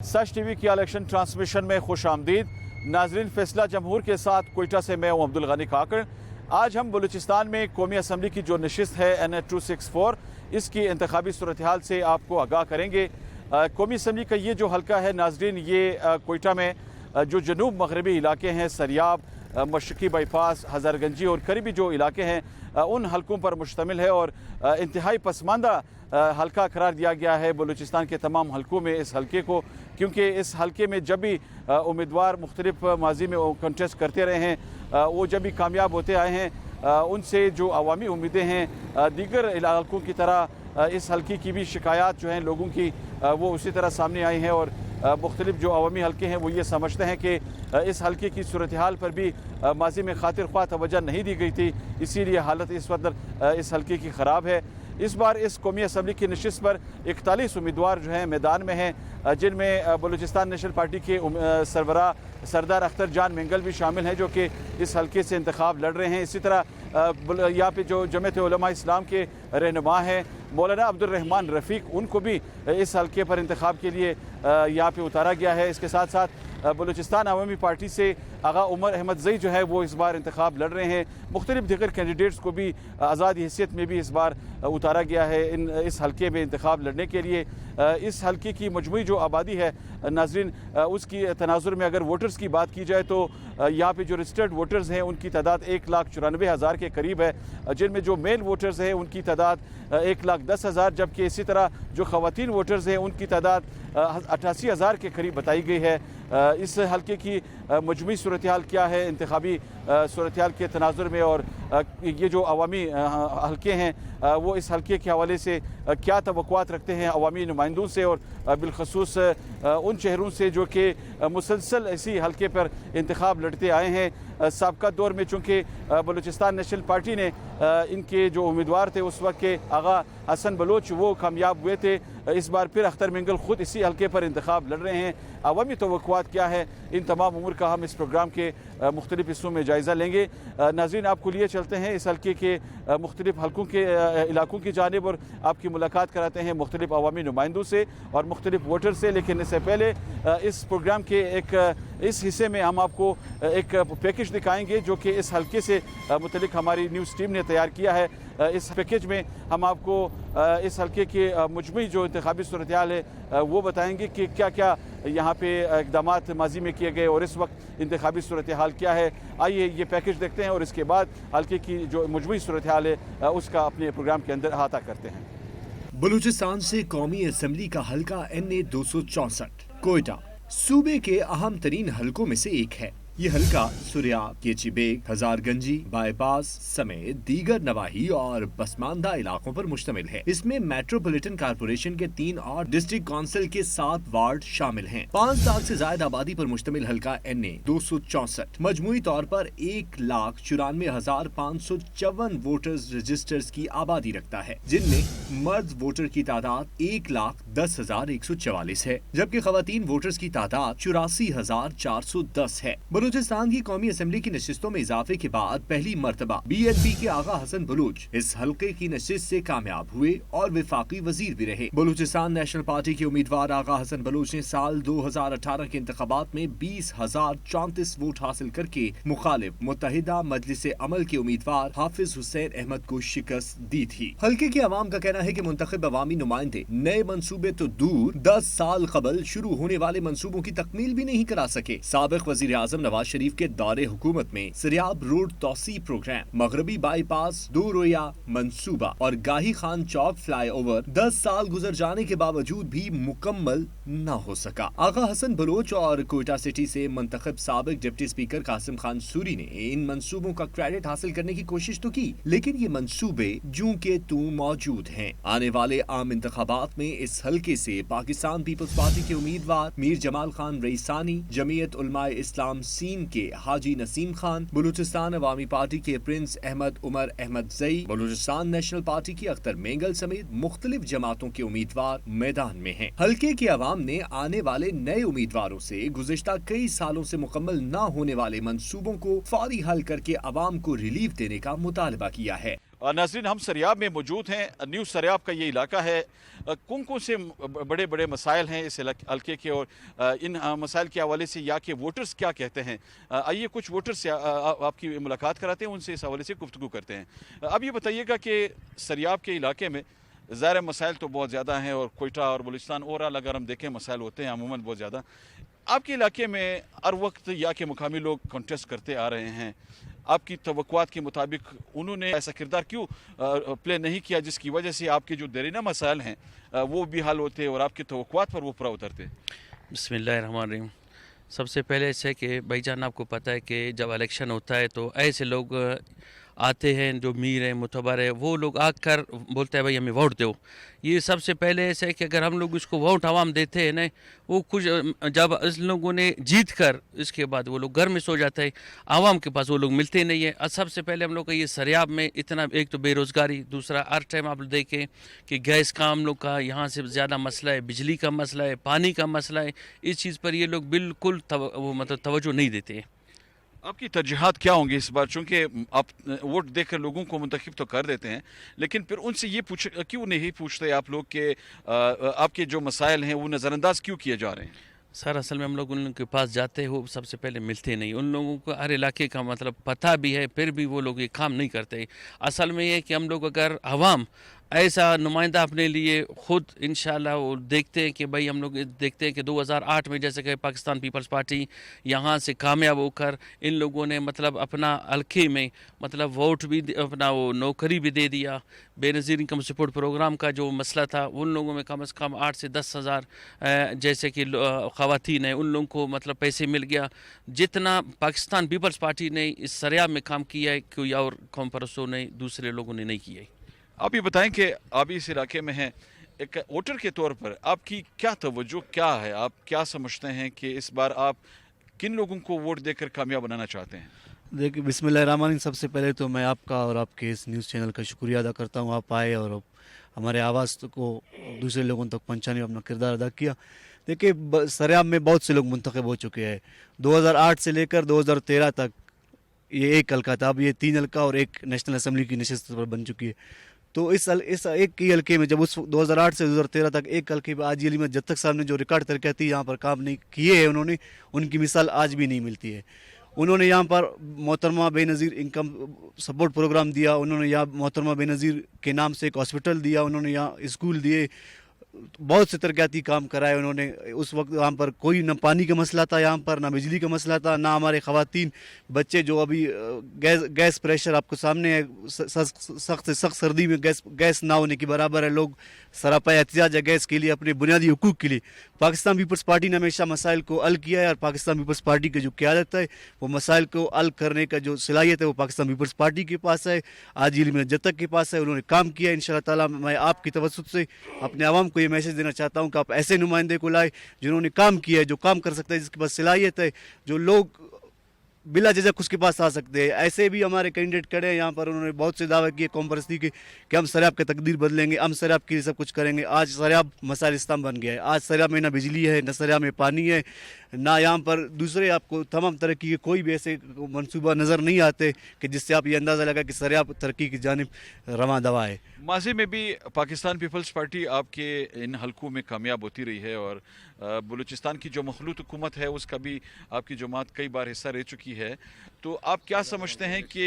सच TV की election transmission में खुश आमदीद नाजरीन। फैसला जमहूर के साथ कोयटा से मैं हूं अब्दुल गनी काकड़। आज हम बलूचिस्तान में कौमी असम्बली की जो नशिस्त है NA 264, इसकी इंतखाबी सूरत हाल से आपको आगाह करेंगे। कौमी असम्बली का ये जो हल्का है नाजरीन, ये कोयटा में जो जनूब मगरबी इलाके हैं, सरियाब, मशरकी बाईपास, हज़ारगंजी और करीबी जो इलाके हैं, उन हलकों पर मुश्तमिल है और इंतहाई पसमानदा हल्का करार दिया गया है बलूचिस्तान के तमाम हलकों में इस हल्के को, क्योंकि इस हल्के में जब भी उम्मीदवार मुख्तलिफ माजी में कंटेस्ट करते रहे हैं, वो जब भी कामयाब होते आए हैं, उनसे जो अवामी उम्मीदें हैं दीगर इलाकों की तरह इस हल्के की भी शिकायत जो हैं लोगों की, वो उसी तरह सामने आई हैं और मुख्तलिफ जो अवामी हल्के हैं वो ये समझते हैं कि इस हल्के की सूरत हाल पर भी माजी में खातिर ख्वाह तवज्जो नहीं दी गई थी, इसीलिए हालत इस वक्त इस हल्के की ख़राब है। इस बार इस कौमी असम्बली की नशिस्त पर 41 उम्मीदवार जो हैं मैदान में हैं, जिनमें बलूचिस्तान नेशनल पार्टी के सरबराह सरदार अख्तर जान मेंगल भी शामिल हैं, जो कि इस हल्के से इंतखाब लड़ रहे हैं। इसी तरह यहाँ पे जो जमीयत उलमा इस्लाम के रहनुमा हैं मौलाना अब्दुल रहमान रफ़ीक, उनको भी इस हल्के पर इंतखाब के लिए यहाँ पे उतारा गया है। इसके साथ साथ बलूचिस्तान अवामी पार्टी से आगा उमर अहमद ज़ई जो है वो इस बार इंतखाब लड़ रहे हैं। मुख्तलिफ दीगर कैंडिडेट्स को भी आज़ाद हैसियत में भी इस बार उतारा गया है इस हल्के में इंतखाब लड़ने के लिए। इस हल्के की मजमूई जो आबादी है नाजरीन, उसकी तनाजुर में अगर वोटर्स की बात की जाए तो यहाँ पे जो रजिस्टर्ड वोटर्स हैं उनकी तादाद 1,94,000 के करीब है, जिनमें जो मेल वोटर्स हैं उनकी तादाद 1,10,000, जबकि इसी तरह जो ख़वातीन वोटर्स हैं उनकी तादाद 88,000 के करीब बताई गई है। इस हल्के की मजमूई सूरत हाल क्या है इंतखाबी सूरत हाल के तनाजुर में, और ये जो अवामी हल्के हैं वो इस हल्के के हवाले से क्या तवक्कुआत रखते हैं अवामी नुमाइंदों से और बिलखसूस उन शहरों से जो कि मुसलसल इसी हल्के पर इंतखाब लड़ते आए हैं। साबका दौर में चूँकि बलूचिस्तान नेशनल पार्टी ने इनके जो उम्मीदवार थे उस वक्त के आगा हसन बलोच वो कामयाब हुए थे, इस बार फिर अख्तर मेंगल ख़ुद इसी हल्के पर इंतखाब लड़ रहे हैं। अवामी तवक्कुआत क्या है, इन तमाम उमूर का हम इस प्रोग्राम के मुख्तलिफ हिस्सों में जायज़ा लेंगे। नाज़रीन, आपको लिए चलते हैं इस हल्के के मुख्तलिफ हलकों के इलाकों की जानिब और आपकी मुलाकात कराते हैं मुख्तलिफ अवामी नुमाइंदों से और मुख्तलिफ वोटर से। लेकिन इससे पहले इस प्रोग्राम के इस हिस्से में हम आपको एक पैकेज दिखाएंगे जो कि इस हल्के से मुतलिक हमारी न्यूज़ टीम ने तैयार किया है। इस पैकेज में हम आपको इस हल्के के मजमूई जो इंतखाबी सूरत हाल है वो बताएंगे कि क्या क्या यहाँ पे इक़दामात माजी में किए गए और इस वक्त इंतखाबी सूरत हाल क्या है। आइए ये पैकेज देखते हैं और इसके बाद हल्के की जो मजमूई सूरत हाल है उसका अपने प्रोग्राम के अंदर अहाता करते हैं। बलूचिस्तान से कौमी असम्बली का हल्का NA 264 कोयटा सूबे के अहम तरीन हलकों में से एक है। ये हल्का सुरियाब, केचीबेग, हजारगंजी, बाईपास समेत दीगर नवाही और पसमानदा इलाकों पर मुश्तमिल है। इसमें मेट्रोपॉलिटन कारपोरेशन के 3 और डिस्ट्रिक्ट काउंसिल के 7 वार्ड शामिल हैं। 5 लाख से ज्यादा आबादी पर मुश्तमिल हल्का NA 264 मजमूई तौर पर 1,94,554 वोटर्स रजिस्टर्स की आबादी रखता है, जिनमें मर्द वोटर की तादाद 1,10,144 है, जबकि खवातीन वोटर्स की तादाद 84,410 है। बलूचिस्तान की कौमी असम्बली की नशिस्तों में इजाफे के बाद पहली मर्तबा BNP के आगा हसन बलूच इस हल्के की नशिस्त से कामयाब हुए और विफाकी वजीर भी रहे। बलूचिस्तान नेशनल पार्टी के उम्मीदवार आगा हसन बलूच ने साल 2018 के इंतखाबात में 20,034 वोट हासिल करके मुखालिफ मुत्तहिदा मजलिस अमल के उम्मीदवार हाफिज हुसैन अहमद को शिकस्त दी थी। हल्के के अवाम का कहना है कि मुंतखब अवामी नुमाइंदे नए मंसूबे तो दूर 10 साल कबल शुरू होने वाले मंसूबों की तकमील भी नहीं करा सके। साबिक वजीर आजम नवाज शरीफ के दौरे हुकूमत में सरियाब रोड तौसी प्रोग्राम, मगरबी बाईपास 2 रोया मंसूबा और गाही खान चौक फ्लाईओवर 10 साल गुजर जाने के बावजूद भी मुकम्मल न हो सका। आगा हसन बलोच और कोयटा सिटी से मुंतखब साबिक डिप्टी स्पीकर कासिम खान सूरी ने इन मंसूबों का क्रेडिट हासिल करने की कोशिश तो की, लेकिन ये मंसूबे जूं के तू मौजूद हैं। आने वाले आम इंतखाबात में इस हल्के से पाकिस्तान पीपल्स पार्टी के उम्मीदवार मीर जमाल खान रईसानी, जमीयत उलमाए इस्लाम सीन के हाजी नसीम खान, बलूचिस्तान अवामी पार्टी के prince Ahmed Umar Ahmedzai, Balochistan national party की अख्तर मेंगल समेत मुख्तलिफ जमातों के उम्मीदवार मैदान में हैं। हल्के के अवाम ने आने वाले नए उम्मीदवारों से गुज़िश्ता कई सालों से मुकम्मल न होने वाले मंसूबों को फौरी हल करके अवाम को रिलीफ देने का मुतालबा किया है। नाज़रीन, हम सरियाब में मौजूद हैं। न्यू सरियाब का ये इलाका है। कौन कौन से बड़े बड़े मसाइल हैं इस हल्के के, और इन मसाइल के हवाले से यहाँ के वोटर्स क्या कहते हैं? आइए कुछ वोटर्स से आपकी मुलाकात कराते हैं, उनसे इस हवाले से गुफ्तगू करते हैं। अब ये बताइएगा कि सरियाब के इलाके में ज़ाहिर मसाइल तो बहुत ज़्यादा हैं, और कोयटा और बलूचिस्तान ओवरऑल अगर हम देखें मसाइल होते हैं अमूमन बहुत ज़्यादा। आपके इलाके में हर वक्त यहाँ के मुकामी लोग कंटेस्ट करते आ रहे हैं। आपकी तवक्कुआत के मुताबिक उन्होंने ऐसा किरदार क्यों प्ले नहीं किया जिसकी वजह से आपके जो देरीना मसाइल हैं वो भी हल होते और आपकी तवक्कुआत पर वो पूरा उतरते? बिस्मिल्लाहिर्रहमानिर्रहीम। सबसे पहले ऐसे कि भाईजान, आपको पता है कि जब इलेक्शन होता है तो ऐसे लोग आते हैं जो मीर हैं, मुतबर है, वो लोग आकर बोलते हैं भाई हमें वोट दो। ये सबसे पहले ऐसे है कि अगर हम लोग इसको वोट आवाम देते हैं ना, वो कुछ जब इस लोगों ने जीत कर इसके बाद वो लोग घर में सो जाते हैं, आवाम के पास वो लोग मिलते नहीं है। और सबसे पहले हम लोग का ये सरियाब में इतना, एक तो बेरोज़गारी, दूसरा हर टाइम आप देखें कि गैस का हम लोग का यहाँ से ज़्यादा मसला है, बिजली का मसला है, पानी का मसला है। इस चीज़ पर ये लोग बिल्कुल तवज्जो नहीं देते हैं। आपकी तरजीहात क्या होंगी इस बार? चूँकि आप वोट देकर लोगों को मुंतखब तो कर देते हैं, लेकिन फिर उनसे ये क्यों नहीं पूछते आप लोग कि आपके जो मसाइल हैं वो नज़रअंदाज क्यों किए जा रहे हैं? सर, असल में हम लोग उनके पास जाते हैं, वो सबसे पहले मिलते नहीं। उन लोगों को हर इलाके का मतलब पता भी है, फिर भी वो लोग ये काम नहीं करते। असल में ये है कि हम लोग अगर आवाम ऐसा नुमाइंदा अपने लिए खुद इंशाल्लाह वो देखते हैं कि भाई, हम लोग देखते हैं कि 2008 में जैसे कि पाकिस्तान पीपल्स पार्टी यहाँ से कामयाब होकर इन लोगों ने मतलब अपना हल्के में मतलब वोट भी अपना वो नौकरी भी दे दिया। बेनज़ीर इनकम सपोर्ट प्रोग्राम का जो मसला था, उन लोगों में कम से कम 8 से 10 हज़ार जैसे कि ख़वातीन हैं, उन लोगों को मतलब पैसे मिल गया। जितना पाकिस्तान पीपल्स पार्टी ने इस सरियाब में काम किया है, कोई और कौम परस्तों ने, दूसरे लोगों ने नहीं किया है। आप ये बताएं कि आप इस इलाके में हैं, एक वोटर के तौर पर आपकी क्या तवज्जो क्या है? आप क्या समझते हैं कि इस बार आप किन लोगों को वोट देकर कामयाब बनाना चाहते हैं? देखिए, बिस्मिल्लाहिर्रहमानिर्रहीम। सबसे पहले तो मैं आपका और आपके इस न्यूज़ चैनल का शुक्रिया अदा करता हूँ। आप आए और हमारे आवाज़ को दूसरे लोगों तक पहुँचाने में अपना किरदार अदा किया। देखिए, सरियाब में बहुत से लोग मुंतखब हो चुके हैं। 2008 से लेकर 2013 तक ये एक हल्का था, अब ये 3 हल्का और एक नेशनल असम्बली की नशिस्त पर बन चुकी है। तो इस एक ही हल्के में जब उस 2008 से 2013 तक एक हल्के में आज में जब तक साहब ने जो रिकॉर्ड तरक्याती यहाँ पर काम नहीं किए हैं, उन्होंने उनकी मिसाल आज भी नहीं मिलती है। उन्होंने यहाँ पर मोहतरमा बेनज़ीर इनकम सपोर्ट प्रोग्राम दिया, उन्होंने यहाँ मोहतरमा बेनज़ीर के नाम से एक हॉस्पिटल दिया, उन्होंने यहाँ स्कूल दिए, बहुत से तरक्याती काम कराए उन्होंने। उस वक्त यहाँ पर कोई न पानी का मसला था, यहाँ पर ना बिजली का मसला था, ना हमारे ख़वातीन बच्चे जो अभी गैस प्रेशर आपको सामने है, सख्त से सख्त सर्दी में गैस ना होने के बराबर है। लोग सरापा एहतिजाज है गैस के लिए, अपने बुनियादी हुकूक के लिए। पाकिस्तान पीपल्स पार्टी ने हमेशा मसाइल को हल किया है, और पाकिस्तान पीपल्स पार्टी की जो क़यादत है वो मसाइल को हल करने का जो सलाहियत है वो पाकिस्तान पीपल्स पार्टी के पास है, आजिल में जतक के पास है। उन्होंने काम किया। इंशाअल्लाह ताला मैं आपकी तवज्जुह से अपने आवाम को ये मैसेज देना चाहता हूँ कि आप ऐसे नुमाइंदे को लाए जिन्होंने काम किया है, जो काम कर सकता है, जिसके पास सलाहियत है, जो लोग बिला झिझक उसके पास आ सकते हैं। ऐसे भी हमारे कैंडिडेट खड़े हैं यहाँ पर, उन्होंने बहुत से दावे किए कौम परस्ती के कि हम सरियाब की तकदीर बदलेंगे, हम सरियाब के लिए सब कुछ करेंगे। आज सरियाब मसाइल इस्लाम बन गया है। आज सरियाब में ना बिजली है, ना सरियाब में पानी है, ना यहाँ पर दूसरे आपको तमाम तरक्की के कोई भी ऐसे मनसूबा नज़र नहीं आते कि जिससे आप ये अंदाज़ा लगा कि सरियाब तरक्की की जानिब रवां दवा है। माजी में भी पाकिस्तान पीपल्स पार्टी आपके इन हलकों में कामयाब होती रही है, और बलूचिस्तान की जो मखलूत हुकूमत है उसका भी आपकी जमात कई बार हिस्सा रह चुकी है। तो आप क्या समझते हैं कि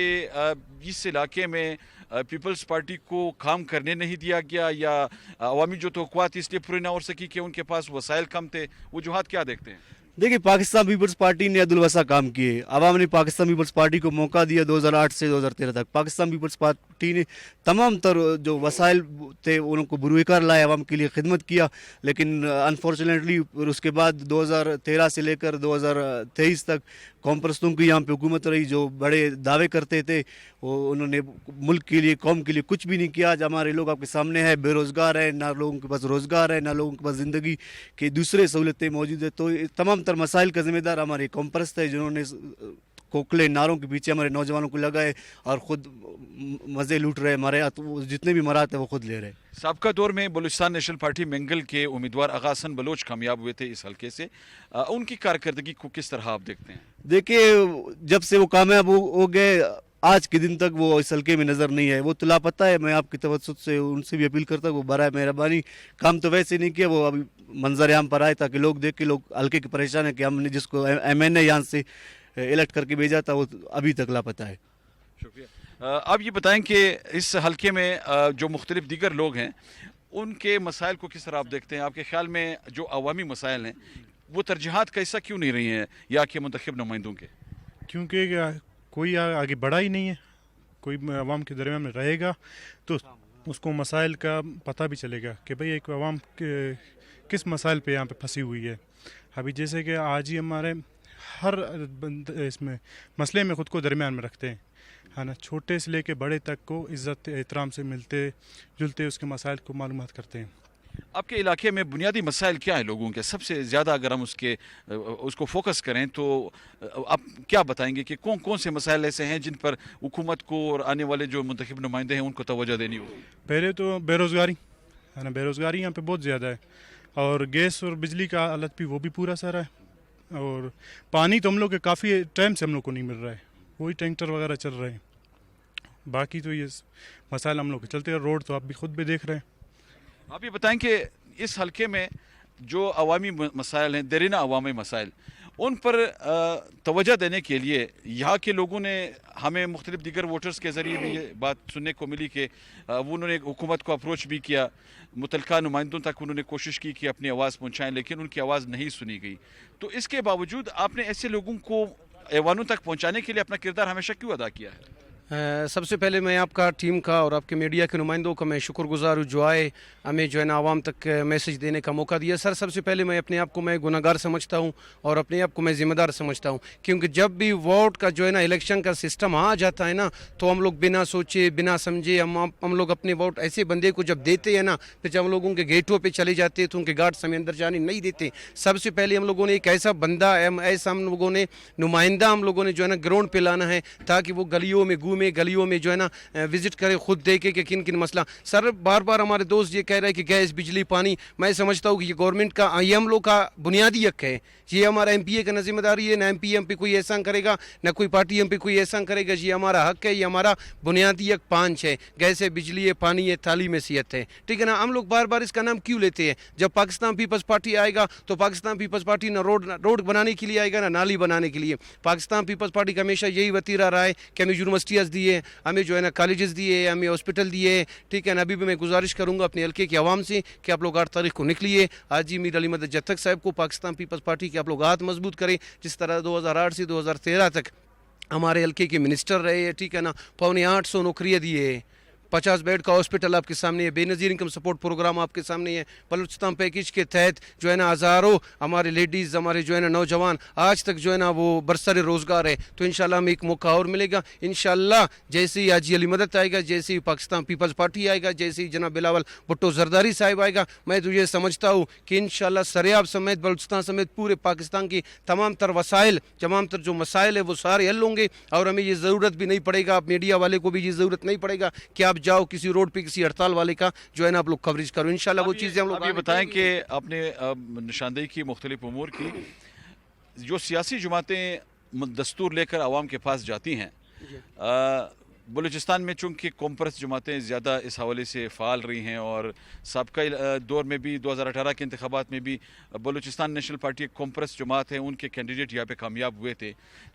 इस इलाके में पीपल्स पार्टी को काम करने नहीं दिया गया, या अवामी जो तवक्कुआत इसलिए पूरी ना हो सकी कि उनके पास वसाइल कम थे? वजूहात क्या देखते हैं? देखिए, पाकिस्तान पीपल्स पार्टी ने अदुल वसा काम किए। आवाम ने पाकिस्तान पीपल्स पार्टी को मौका दिया 2008 से 2013 तक। पाकिस्तान पीपल्स पार्टी ने तमाम तर जो वसाइल थे उनको बुरुकार लाए, आवाम के लिए खिदमत किया। लेकिन अनफॉर्चुनेटली उसके बाद 2013 से लेकर 2023 तक कौम परस्तों की यहाँ पे हुकूमत रही, जो बड़े दावे करते थे वो उन्होंने मुल्क के लिए, कौम के लिए कुछ भी नहीं किया। आज हमारे लोग आपके सामने है, बेरोज़गार है, ना लोगों के पास रोज़गार है, ना लोगों के पास ज़िंदगी के दूसरे सहूलतें मौजूद है। तो तमाम तर मसाइल का ज़िम्मेदार हमारे कौम परस्त है, जिन्होंने कोकले नारों के पीछे हमारे नौजवानों को लगाए और ख़ुद मज़े लूट रहे। हमारे जितने भी मरात है वो खुद ले रहे। साबका दौर में बलूचिस्तान नेशनल पार्टी मंगल के उम्मीदवार आगा हसन बलोच कामयाब हुए थे इस हल्के से। उनकी कारकर्दगी को किस तरह आप देखते हैं? देखिए, जब से वो कामयाब हो गए, आज के दिन तक वो इस हल्के में नज़र नहीं है, वो तो लापता है। मैं आपकी तवज्जो से उनसे भी अपील करता हूँ वो बराए मेहरबानी, काम तो वैसे नहीं किया, वो अभी मंजर आम पर आए ताकि लोग देख के लोग हल्के के परेशान है कि हमने जिसको MNA यहाँ से इलेक्ट करके भेजा था वो अभी तक लापता है। शुक्रिया। अब ये बताएं कि इस हल्के में जो मुख्तलिफ दीगर लोग हैं उनके मसाइल को किस तरह आप देखते हैं? आपके ख्याल में जो अवामी मसाइल हैं वो तरजीहात कैसा क्यों नहीं रही हैं या कि मुंतखब नुमाइंदों के? क्योंकि कोई आगे बढ़ा ही नहीं है, कोई अवाम के दरमियान में रहेगा तो उसको मसाइल का पता भी चलेगा कि भाई एक अवाम किस मसाइल पे यहाँ पे फंसी हुई है। अभी जैसे कि आज ही हमारे हर इसमें मसले में ख़ुद को दरमियान में रखते हैं, है ना, छोटे से लेके बड़े तक को इज़्ज़त एहतराम से मिलते जुलते उसके मसाइल को मालूमात करते हैं। आपके इलाके में बुनियादी मसाइल क्या है लोगों के? सबसे ज़्यादा अगर हम उसको फोकस करें तो आप क्या बताएंगे कि कौन कौन से मसाइल ऐसे हैं जिन पर हुकूमत को और आने वाले जो मुंतखब नुमाइंदे हैं उनको तवज्जो देनी होगी? पहले तो बेरोज़गारी है ना, बेरोज़गारी यहाँ पे बहुत ज़्यादा है, और गैस और बिजली का हालत भी वो भी पूरा सारा है, और पानी तो हम लोग के काफ़ी टाइम से हम लोग को नहीं मिल रहा है, वही टैंकर वगैरह चल रहे हैं। बाकी तो ये मसाइल हम लोग के चलते हैं, रोड तो आप भी खुद भी देख रहे हैं। आप ये बताएं कि इस हल्के में जो अवामी मसाइल हैं, देरीना अवामी मसाइल, उन पर तवज्जो देने के लिए यहाँ के लोगों ने, हमें मुख्तलिफ दीगर वोटर्स के ज़रिए भी ये बात सुनने को मिली कि वो उन्होंने हुकूमत को अप्रोच भी किया, मुतलका नुमाइंदों तक उन्होंने कोशिश की कि अपनी आवाज़ पहुँचाएँ, लेकिन उनकी आवाज़ नहीं सुनी गई। तो इसके बावजूद आपने ऐसे लोगों को ऐवानों तक पहुँचाने के लिए अपना किरदार हमेशा क्यों अदा किया है? सबसे पहले मैं आपका टीम का और आपके मीडिया के नुमाइंदों का मैं शुक्रगुजार हूँ जो आए हमें जो है ना आवाम तक मैसेज देने का मौका दिया। सर सबसे पहले मैं अपने आप को मैं गुनहगार समझता हूँ और अपने आप को मैं ज़िम्मेदार समझता हूँ, क्योंकि जब भी वोट का जो है ना इलेक्शन का सिस्टम आ जाता है ना तो हम लोग बिना सोचे बिना समझे हम लोग अपने वोट ऐसे बंदे को जब देते हैं ना, फिर जब हम लोगों के गेटों पर चले जाते हैं तो उनके गार्ड हमें अंदर जाने नहीं देते। सबसे पहले हम लोगों ने एक ऐसा बंदा ऐसा हम लोगों ने नुमाइंदा हम लोगों ने जो है ना ग्राउंड पे लाना है ताकि वो गलियों में घूमे, गलियों में जो है ना विजिट करे, खुद देखे कि किन किन मसला। सर बार बार हमारे दोस्त ये कह रहे हैं कि गैस बिजली पानी, मैं समझता हूँ कि ये गवर्नमेंट का, ये हम लोग का बुनियादी हक है, ये हमारा MPA का जिम्मेदारी है। ना MP कोई एहसान करेगा, ना कोई पार्टी MP कोई एहसान करेगा, ये हमारा हक है, ये हमारा बुनियादी हक 5 है, गैस है, बिजली है, पानी है, तालीम है, सेहत है, ठीक है ना। हम लोग बार बार इसका नाम क्यों लेते हैं? जब पाकिस्तान पीपल्स पार्टी आएगा तो पाकिस्तान पीपल्स पार्टी ना रोड बनाने के लिए आएगा ना नाली बनाने के लिए। पाकिस्तान पीपल्स पार्टी का हमेशा यही वतीरा रहा है कि हमें यूनिवर्सिटीज़ दिए, हमें जो है ना कॉलेजेस दिए, हमें हॉस्पिटल दिए, ठीक है ना। अभी भी मैं गुजारिश करूंगा अपने हल्के की आवाम से कि आप लोग 8 तारीख को निकलिए। आज ही मीर अली मदद जत्तक साहब को पाकिस्तान पीपल्स पार्टी के आप लोग हाथ मजबूत करें, जिस तरह 2008 से 2013 तक हमारे हल्के के मिनिस्टर रहे, ठीक है ना, 850 नौकरियाँ दिए, 50 बेड का हॉस्पिटल आपके सामने है, बेनज़ीर इनकम सपोर्ट प्रोग्राम आपके सामने है, बलूचिस्तान पैकेज के तहत जो है ना हज़ारों हमारे लेडीज़, हमारे जो है ना नौजवान आज तक जो है ना वो बरसर रोज़गार है। तो इंशाल्लाह हमें एक मौका और मिलेगा इंशाल्लाह। जैसे ही हाजी अली मदद आएगा, जैसे ही पाकिस्तान पीपल्स पार्टी आएगा, जैसे ही जनाब बिलावल भुट्टो जरदारी साहब आएगा, मैं तो ये समझता हूँ कि इंशाल्लाह सरेआब समेत बलूचिस्तान समेत पूरे पाकिस्तान की तमाम तर वसाइल, तमाम तर जो मसाइल है वो सारे हल होंगे, और हमें ये ज़रूरत भी नहीं पड़ेगा, आप मीडिया वाले को भी ये ज़रूरत नहीं पड़ेगा कि आप जाओ किसी रोड पे किसी हड़ताल वाले का जो है ना आप लोग कवरेज करो। इंशाल्लाह वो चीज़ें हम लोग ये बताएं कि आपने निशानदेही की मुख्तलिफ उमूर की, जो सियासी जमातें दस्तूर लेकर आवाम के पास जाती हैं, बलूचिस्तान में चूँकि कॉम्प्रेस जमातें ज़्यादा इस हवाले से फ़ाल रही हैं, और सबका दौर में भी 2018 के इंतखाबात में भी बलूचिस्तान नेशनल पार्टी एक कॉम्प्रेस जमात है, उनके कैंडिडेट यहाँ पे कामयाब हुए थे।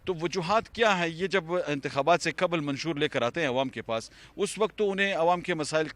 तो वजूहात क्या है? ये जब इंतखाबात से कबल मंशूर लेकर आते हैं अवाम के पास, उस वक्त तो उन्हें अवाम के मसाइल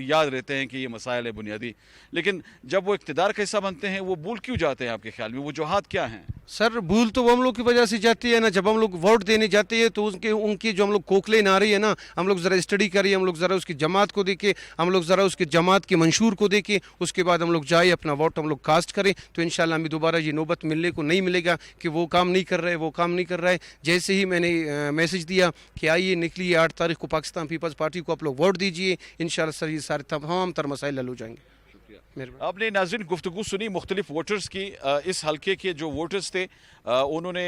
याद रहते हैं कि ये मसाइल है बुनियादी, लेकिन जब वो इक़्तिदार का हिस्सा बनते हैं वो भूल क्यों जाते हैं आपके ख्याल में? वजूहात क्या हैं? सर भूल तो हम लोग की वजह से जाती है ना, जब हम लोग वोट देने जाते हैं तो उनकी जो हम लोग कोखले नारे है ना, हम लोग ज़रा स्टडी करिए, हम लोग ज़रा उसकी जमात को देखें, हम लोग ज़रा उसके जमात के मंशूर को देखें, उसके बाद हम लोग जाए अपना वोट हम लोग कास्ट करें, तो इंशाल्लाह हमें दोबारा ये नौबत मिलने को नहीं मिलेगा कि वो काम नहीं कर रहे, वो काम नहीं कर रहा है। जैसे ही मैंने मैसेज दिया कि आइए निकलिए 8 तारीख को पाकिस्तान पीपल्स पार्टी को आप लोग वोट दीजिए, इंशाल्लाह सर ये सारे तमाम तर मसाइल हल हो जाएंगे। मेहरबानी। आपने नाज़रीन गुफ्तगू सुनी मुख्तलिफ वोटर्स की। इस हल्के के जो वोटर्स थे उन्होंने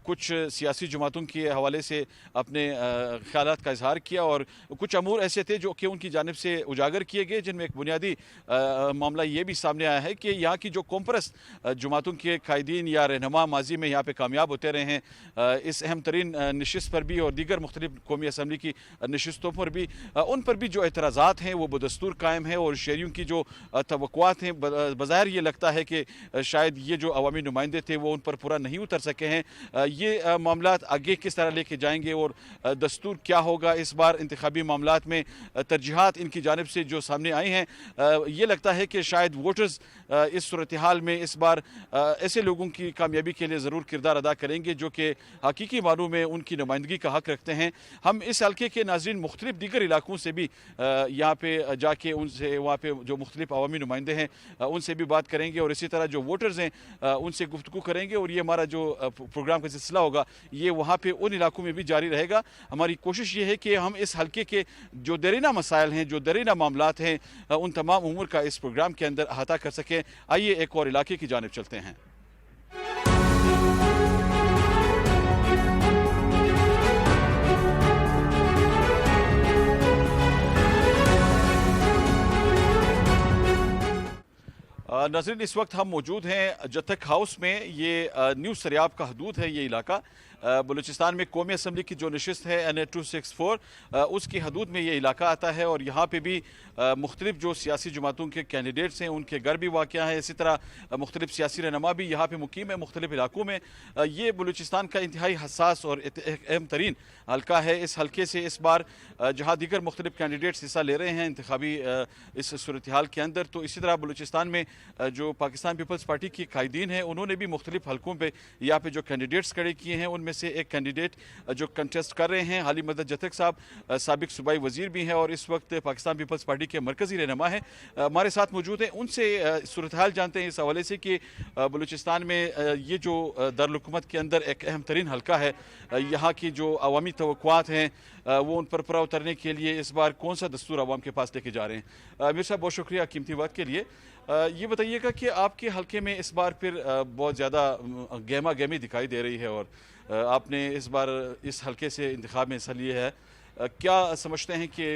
कुछ सियासी जमातों के हवाले से अपने ख्यालात का इजहार किया और कुछ अमूर ऐसे थे जो कि उनकी जानिब से उजागर किए गए, जिनमें एक बुनियादी मामला ये भी सामने आया है कि यहाँ की जो कॉम्परस जमातों के कायदीन या रहनुमा माजी में यहाँ पे कामयाब होते रहे हैं, इस अहम तरीन नशिस्त पर भी और दीगर मुख्तलिफ कौमी असम्बली की नशिस्तों पर भी, उन पर भी जो एतराज़ात हैं वो बदस्तूर कायम है और शहरियों की जो तवक्कुआत हैं, बज़ाहिर ये लगता है कि शायद ये जो अवामी नुमाइंदे थे वो उन पर पूरा नहीं उतर सके हैं। ये मामलात आगे किस तरह लेके जाएंगे और दस्तूर क्या होगा इस बार इंतखाबी मामलात में, तरजीहात इनकी जानिब से जो सामने आई हैं, ये लगता है कि शायद वोटर्स इस सूरत हाल में इस बार ऐसे लोगों की कामयाबी के लिए ज़रूर किरदार अदा करेंगे जो कि हकीकी मानों में उनकी नुमाइंदगी का हक़ रखते हैं। हम इस हल्के के नाज़रीन मुख्तलिफ दीगर इलाकों से भी यहाँ पे जाके उनसे, वहाँ पे जो मुख्तलिफ अवामी नुमाइंदे हैं उनसे भी बात करेंगे और इसी तरह जो वोटर्स हैं उनसे गुफ्तगू करेंगे और ये हमारा जो प्रोग्राम का सिलसिला होगा ये वहाँ पे उन इलाकों में भी जारी रहेगा। हमारी कोशिश ये है कि हम इस हल्के के जो दरीना मसाइल हैं, जो दरीना मामलात हैं, उन तमाम उमूर का इस प्रोग्राम के अंदर अहाता कर सकें। आइए एक और इलाके की जानिब चलते हैं। नाज़रीन इस वक्त हम मौजूद हैं जतक हाउस में। ये न्यू सरियाब का हदूद है ये इलाका। बलूचिस्तान में कौमी असम्बली की जो नशिस्त है NA 264 उसकी हदूद में ये इलाका आता है और यहाँ पे भी मुख्तलिफ जो सियासी जमातों के कैंडिडेट्स हैं उनके घर भी वाक़या है। इसी तरह मुख्तलिफ सियासी रहनुमा भी यहाँ पे मुकीम है मुख्तलिफ इलाकों में। ये बलूचिस्तान का इंतहाई हसास और अहम तरीन हल्का है। इस हल्के से इस बार जहाँ दीगर मुख्तलिफ कैंडिडेट्स हिस्सा ले रहे हैं इंतखाबी इस सूरत हाल के अंदर, तो इसी तरह बलूचिस्तान में जो पाकिस्तान पीपल्स पार्टी की कायदीन हैं उन्होंने भी मुख्तलिफ हल्कों पर यहाँ पे जो कैंडिडेट्स खड़े किए हैं उनमें से एक कैंडिडेट जो कंटेस्ट कर रहे हैं हाली मदद जतक साहब साबिक सूबाई वजीर भी हैं और इस वक्त पाकिस्तान पीपल्स पार्टी के मरकजी रहनुमा हैं, हमारे साथ मौजूद हैं। उनसे सूरत हाल जानते हैं इस हवाले से कि बलूचिस्तान में ये जो दारुल-हुकूमत के अंदर एक अहम तरीन हल्का है, यहाँ की जो अवामी तवक्कुआत हैं वो उन पर पूरा उतरने के लिए इस बार कौन सा दस्तूर अवाम के पास लेके जा रहे हैं। मीर साहब बहुत शुक्रिया कीमती वक्त के लिए। ये बताइएगा कि आपके हल्के में इस बार फिर बहुत ज़्यादा गहमा गहमी दिखाई दे रही है और आपने इस बार इस हल्के से इंतखाब में हिस्सा लिया है, क्या समझते हैं कि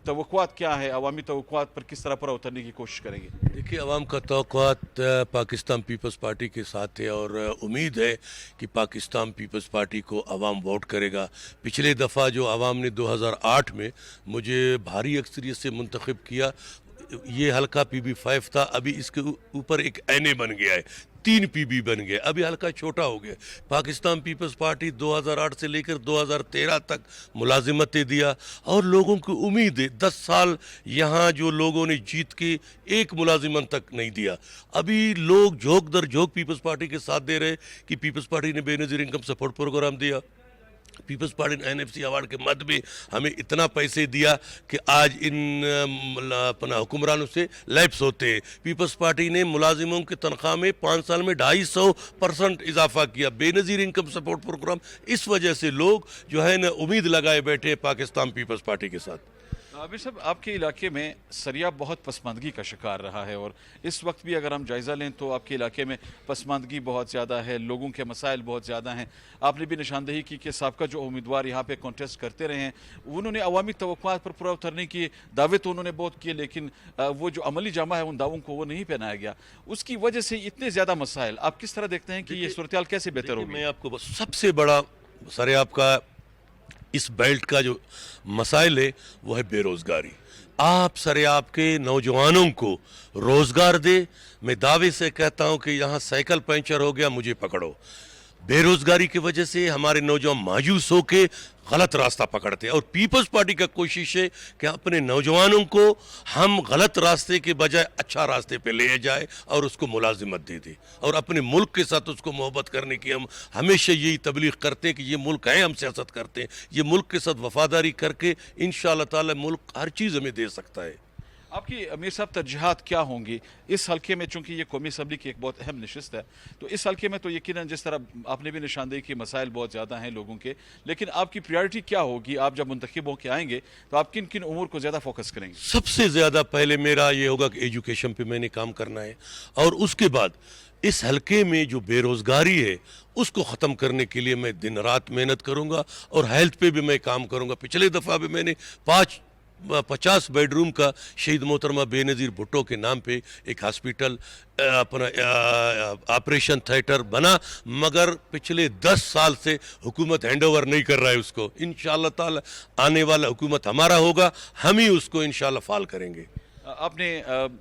तवक्कुआत क्या है, अवामी तवक्कुआत पर किस तरह पूरा उतरने की कोशिश करेंगे? देखिए, अवाम का तवक्कुआत पाकिस्तान पीपल्स पार्टी के साथ है और उम्मीद है कि पाकिस्तान पीपल्स पार्टी को अवाम वोट करेगा। पिछले दफ़ा जो अवाम ने 2008 में मुझे भारी अक्सरियत से मुंतखब किया, ये हल्का PB5 था, अभी इसके ऊपर एक NA बन गया है, 3 PB बन गए, अभी हल्का छोटा हो गया। पाकिस्तान पीपल्स पार्टी 2008 से लेकर 2013 तक मुलाजिमतें दिया और लोगों की उम्मीद है 10 साल यहाँ जो लोगों ने जीत के एक मुलाजिमत तक नहीं दिया। अभी लोग झोंक दर झोंक पीपल्स पार्टी के साथ दे रहे कि पीपल्स पार्टी ने बेनज़ीर इनकम सपोर्ट प्रोग्राम दिया, पीपल्स पार्टी ने NFC अवार्ड के मद में हमें इतना पैसे दिया कि आज इन अपना हुक्मरानों से लैप्स होते हैं। पीपल्स पार्टी ने मुलाजिमों की तनख्वाह में 5 साल में 250% इजाफा किया, बेनज़ीर इनकम सपोर्ट प्रोग्राम। इस वजह से लोग जो है ना उम्मीद लगाए बैठे हैं पाकिस्तान पीपल्स पार्टी के साथ। आबिर साहब, आपके इलाके में सरियाब बहुत पसमानदगी का शिकार रहा है और इस वक्त भी अगर हम जायज़ा लें तो आपके इलाके में पसमानदगी बहुत ज़्यादा है, लोगों के मसाइल बहुत ज़्यादा हैं। आपने भी निशानदही की कि साबका जो उम्मीदवार यहाँ पे कॉन्टेस्ट करते रहे हैं उन्होंने अवामी तवक्कुआत पर पूरा उतरने की दावे तो उन्होंने बहुत किए, लेकिन वो जो अमली जामा है उन दावों को वो नहीं पहनाया गया। उसकी वजह से इतने ज़्यादा मसाइल, आप किस तरह देखते हैं कि ये सूरत हाल कैसे बेहतर होगी? मैं आपको सबसे बड़ा सरियाब का इस बेल्ट का जो मसाइल है वो है बेरोज़गारी। आप सरियाब के नौजवानों को रोज़गार दे। मैं दावे से कहता हूं कि यहाँ साइकिल पंचर हो गया, मुझे पकड़ो। बेरोज़गारी की वजह से हमारे नौजवान मायूस होकर गलत रास्ता पकड़ते हैं और पीपल्स पार्टी का कोशिश है कि अपने नौजवानों को हम गलत रास्ते के बजाय अच्छा रास्ते पे ले जाए और उसको मुलाजिमत दे दे और अपने मुल्क के साथ उसको मोहब्बत करने की हम हमेशा यही तबलीग करते हैं कि ये मुल्क है, हम सियासत करते हैं, ये मुल्क के साथ वफादारी करके इंशाअल्लाह ताला मुल्क हर चीज़ हमें दे सकता है। आपकी अमीर साहब तरजीहात क्या होंगी इस हल्के में, चूंकि ये कौमी असम्बली की एक बहुत अहम नशिस्त है, तो इस हल्के में तो यकीनन जिस तरह आपने भी निशानदेही की मसाइल बहुत ज़्यादा हैं लोगों के, लेकिन आपकी प्रायोरिटी क्या होगी? आप जब मुंतखब होकर आएंगे तो आप किन किन उमूर को ज़्यादा फोकस करेंगे? सबसे ज़्यादा पहले मेरा ये होगा कि एजुकेशन पे मैंने काम करना है, और उसके बाद इस हलके में जो बेरोज़गारी है उसको ख़त्म करने के लिए मैं दिन रात मेहनत करूँगा, और हेल्थ पे भी मैं काम करूँगा। पिछले दफ़ा भी मैंने 50 बेडरूम का शहीद मोहतरमा बेनज़ीर भुट्टो के नाम पे एक हॉस्पिटल अपना ऑपरेशन थिएटर बना, मगर पिछले 10 साल से हुकूमत हैंड ओवर नहीं कर रहा है उसको। इंशाअल्लाह ताला आने वाला हुकूमत हमारा होगा, हम ही उसको इंशाअल्लाह फाल करेंगे। आपने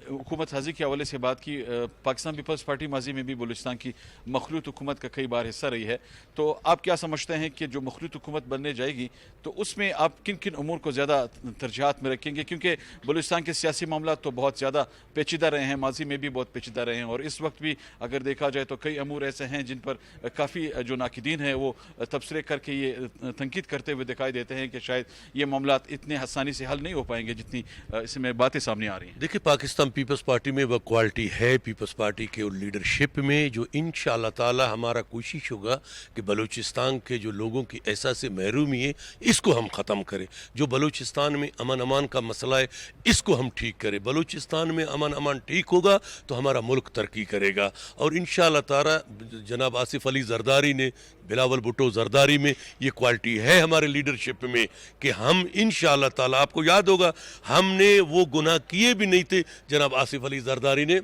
हुकूमत हाजी के हवाले से बात की। पाकिस्तान पीपल्स पार्टी माजी में भी बलूचिस्तान की मखलूत हुकूमत का कई बार हिस्सा रही है, तो आप क्या समझते हैं कि जो मखलूत हुकूमत बनने जाएगी तो उसमें आप किन किन उमूर को ज़्यादा तरजीहात में रखेंगे? क्योंकि बलूचिस्तान के सियासी मामला तो बहुत ज़्यादा पेचीदा रहे हैं, माजी में भी बहुत पेचीदा रहे हैं, और इस वक्त भी अगर देखा जाए तो कई अमूर ऐसे हैं जिन पर काफ़ी जो नाकिदीन हैं वो तबसरे करके ये तनकीद करते हुए दिखाई देते हैं कि शायद ये मामला इतने आसानी से हल नहीं हो पाएंगे जितनी इसमें बातें सामने आ रही हैं। देखिए, पाकिस्तान पीपल्स पार्टी में वह क्वालिटी है पीपल्स पार्टी के लीडरशिप में, जो इंशाअल्लाह ताला हमारा कोशिश होगा कि बलूचिस्तान के जो लोगों की एहसास महरूमी है इसको हम ख़त्म करें। जो बलूचिस्तान में अमन अमान का मसला है इसको हम ठीक करें। बलूचिस्तान में अमन अमान ठीक होगा तो हमारा मुल्क तरक्की करेगा, और इंशाअल्लाह ताला जनाब आसिफ अली जरदारी ने, बिलावल भुट्टो जरदारी में ये क्वालिटी है हमारे लीडरशिप में कि हम इंशाअल्लाह ताला, आपको याद होगा हमने वो गुनाह किए भी नहीं थे, जनाब आसिफ अली जरदारी ने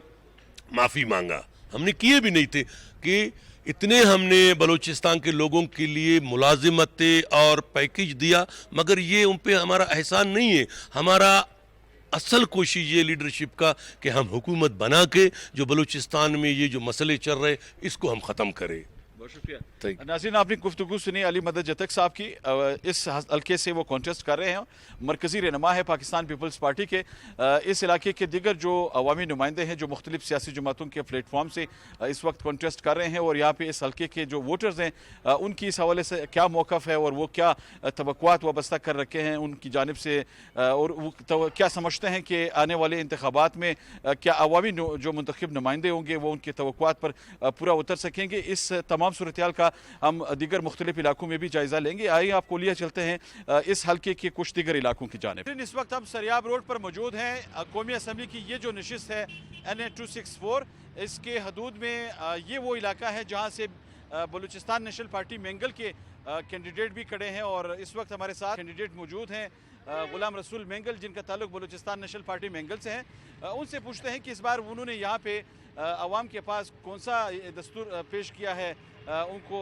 माफ़ी मांगा, हमने किए भी नहीं थे कि इतने हमने बलूचिस्तान के लोगों के लिए मुलाजिमतें और पैकेज दिया, मगर ये उन पे हमारा एहसान नहीं है। हमारा असल कोशिश ये लीडरशिप का कि हम हुकूमत बना के जो बलूचिस्तान में ये जो मसले चल रहे इसको हम ख़त्म करें। बहुत शुक्रिया। नाज़रीन, आपने गुफ्तगू सुनी अली मदद जतक साहब की। इस हल्के से वो कॉन्टेस्ट कर रहे हैं, मरकज़ी रहनुमा है पाकिस्तान पीपल्स पार्टी के। इस इलाके के दिगर जो अवामी नुमाइंदे हैं जो मुख्तलिफ सियासी जमातों के प्लेटफॉर्म से इस वक्त कॉन्टेस्ट कर रहे हैं, और यहाँ पे इस हल्के के जो वोटर्स हैं उनकी इस हवाले से क्या मौक़िफ़ है और वो क्या तवक्कुआत वाबस्ता कर रखे हैं उनकी जानिब से, और वो क्या समझते हैं कि आने वाले इंतखाबात में क्या अवामी जो मुंतखब नुमाइंदे होंगे वो उनकी तवक्कुआत पर पूरा उतर सकेंगे। इस तमाम सूरत-ए-हाल का हम दीगर मुख्तलिफ इलाकों में भी जायज़ा लेंगे। आइए आपको लिया चलते हैं इस हल्के के कुछ दीगर इलाकों की जानिब। इस वक्त हम सरियाब रोड पर मौजूद हैं। कौमी असम्बली की ये जो नशिस्त है NA 264, इसके हदूद में ये वो इलाका है जहाँ से बलूचिस्तान नेशनल पार्टी मेंगल के कैंडिडेट भी खड़े हैं, और इस वक्त हमारे साथ कैंडिडेट मौजूद हैं गुलाम रसूल मेंगल, जिनका ताल्लुक बलूचिस्तान नेशनल पार्टी मेंगल से है। उनसे पूछते हैं कि इस बार उन्होंने यहाँ पे आवाम के पास कौन सा दस्तूर पेश किया है उनको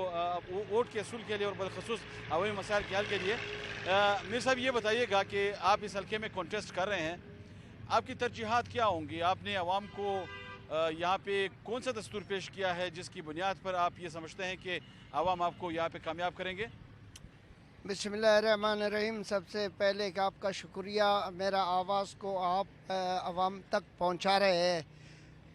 वोट के असूल के लिए और बलखसूस अवामी मसाइल के हल के लिए। मीर साहब, ये बताइएगा कि आप इस हल्के में कॉन्टेस्ट कर रहे हैं, आपकी तरजीहात क्या होंगी? आपने आवाम को यहाँ पे कौन सा दस्तूर पेश किया है जिसकी बुनियाद पर आप ये समझते हैं कि आवाम आपको यहाँ पे कामयाब करेंगे? बिस्मिल्लाहिर्रहमानिर्रहीम। सबसे पहले कि आपका शुक्रिया, मेरा आवाज़ को आप आवाम तक पहुँचा रहे हैं।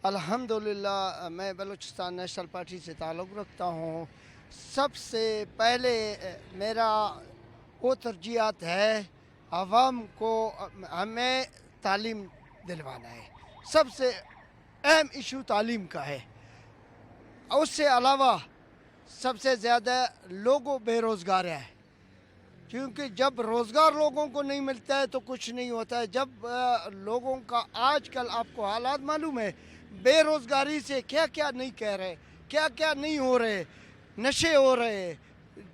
अल्हम्दुलिल्लाह, मैं बलूचिस्तान नेशनल पार्टी से ताल्लुक़ रखता हूँ। सबसे पहले मेरा वो तरजीहात है, आवाम को हमें तालीम दिलवाना है। सबसे अहम इशू तालीम का है। उससे अलावा सबसे ज़्यादा लोगों बेरोज़गार है, क्योंकि जब रोज़गार लोगों को नहीं मिलता है तो कुछ नहीं होता है। जब लोगों का आजकल आपको हालात मालूम है, बेरोज़गारी से क्या क्या नहीं कह रहे, क्या क्या नहीं हो रहे, नशे हो रहे,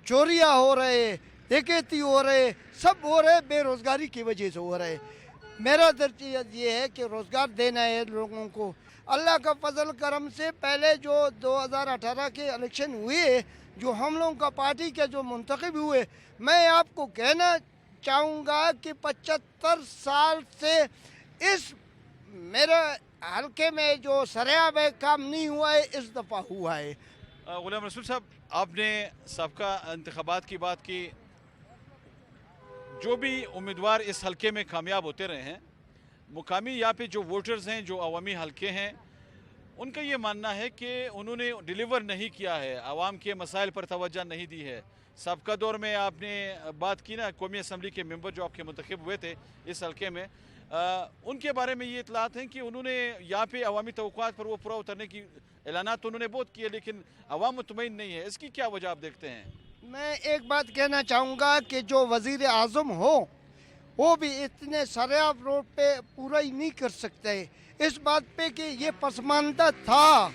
चोरियाँ हो रहे, डकैती हो रहे, सब हो रहे बेरोज़गारी की वजह से हो रहे। मेरा तरजीह ये है कि रोज़गार देना है लोगों को। अल्लाह का फजल करम से पहले जो 2018 के इलेक्शन हुए, जो हम लोगों का पार्टी के जो मुंतखब हुए, मैं आपको कहना चाहूँगा कि 75 साल से इस मेरे हल्के में जो सरेआब है काम नहीं हुआ है, इस दफ़ा हुआ है। गुलाम रसूल साहब, आपने सबका इंतखाबात की बात की, जो भी उम्मीदवार इस हल्के में कामयाब होते रहे हैं, मुकामी यहाँ पे जो वोटर्स हैं, जो अवामी हल्के हैं, उनका ये मानना है कि उन्होंने डिलीवर नहीं किया है, आवाम के मसाइल पर तवज्जो नहीं दी है। सबका दौर में आपने बात की ना, कौमी असम्बली के मेंबर जो आपके मुंतखब हुए थे इस हल्के में, ان کے بارے میں یہ اطلاعات ہیں کہ انہوں نے یہاں پہ عوامی توقعات پر وہ پورا اترنے کی اعلانات تو انہوں نے بہت کیے، لیکن عوام مطمئن نہیں ہے. اس کی کیا وجہ آپ دیکھتے ہیں؟ میں ایک بات کہنا چاہوں گا کہ جو وزیر اعظم ہو وہ بھی اتنے سریاب روڈ پہ پورا ہی نہیں کر سکتے. اس بات پہ کہ یہ پسماندہ تھا،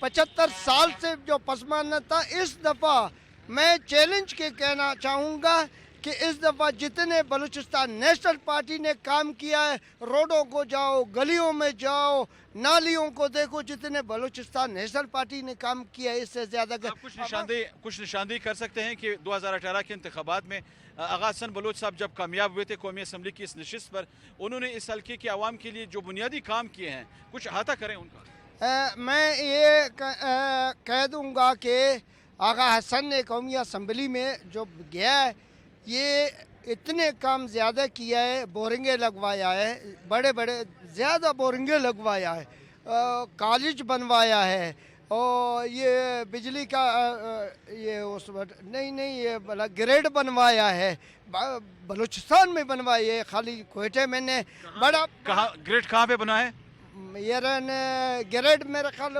75 سال سے جو پسماندہ تھا، اس دفعہ میں چیلنج کے کہنا چاہوں گا کہ اس دفعہ جتنے بلوچستان نیشنل پارٹی نے کام کیا ہے، روڈوں کو جاؤ، گلیوں میں جاؤ، نالیوں کو دیکھو، جتنے بلوچستان نیشنل پارٹی نے کام کیا ہے اس سے زیادہ. آپ کچھ نشاندہی کر سکتے ہیں کہ 2018 کے انتخابات میں آغا حسن بلوچ صاحب جب کامیاب ہوئے تھے قومی اسمبلی کی اس نشست پر، انہوں نے اس حلقے کے عوام کے لیے جو بنیادی کام کیے ہیں کچھ احاطہ کریں ان کا؟ میں یہ کہہ دوں گا کہ آغا حسن نے قومی اسمبلی میں جو گیا ہے یہ اتنے کام زیادہ کیا ہے، بورنگیں لگوایا ہے، بڑے بڑے زیادہ بورنگیں لگوایا ہے، کالج بنوایا ہے، اور یہ بجلی کا یہ اس وقت نہیں یہ گریڈ بنوایا ہے، بلوچستان میں بنوایا ہے، خالی کوئٹے میں نے بڑا. گریڈ کہاں پہ بنا ہے؟ گریڈ میرے خیال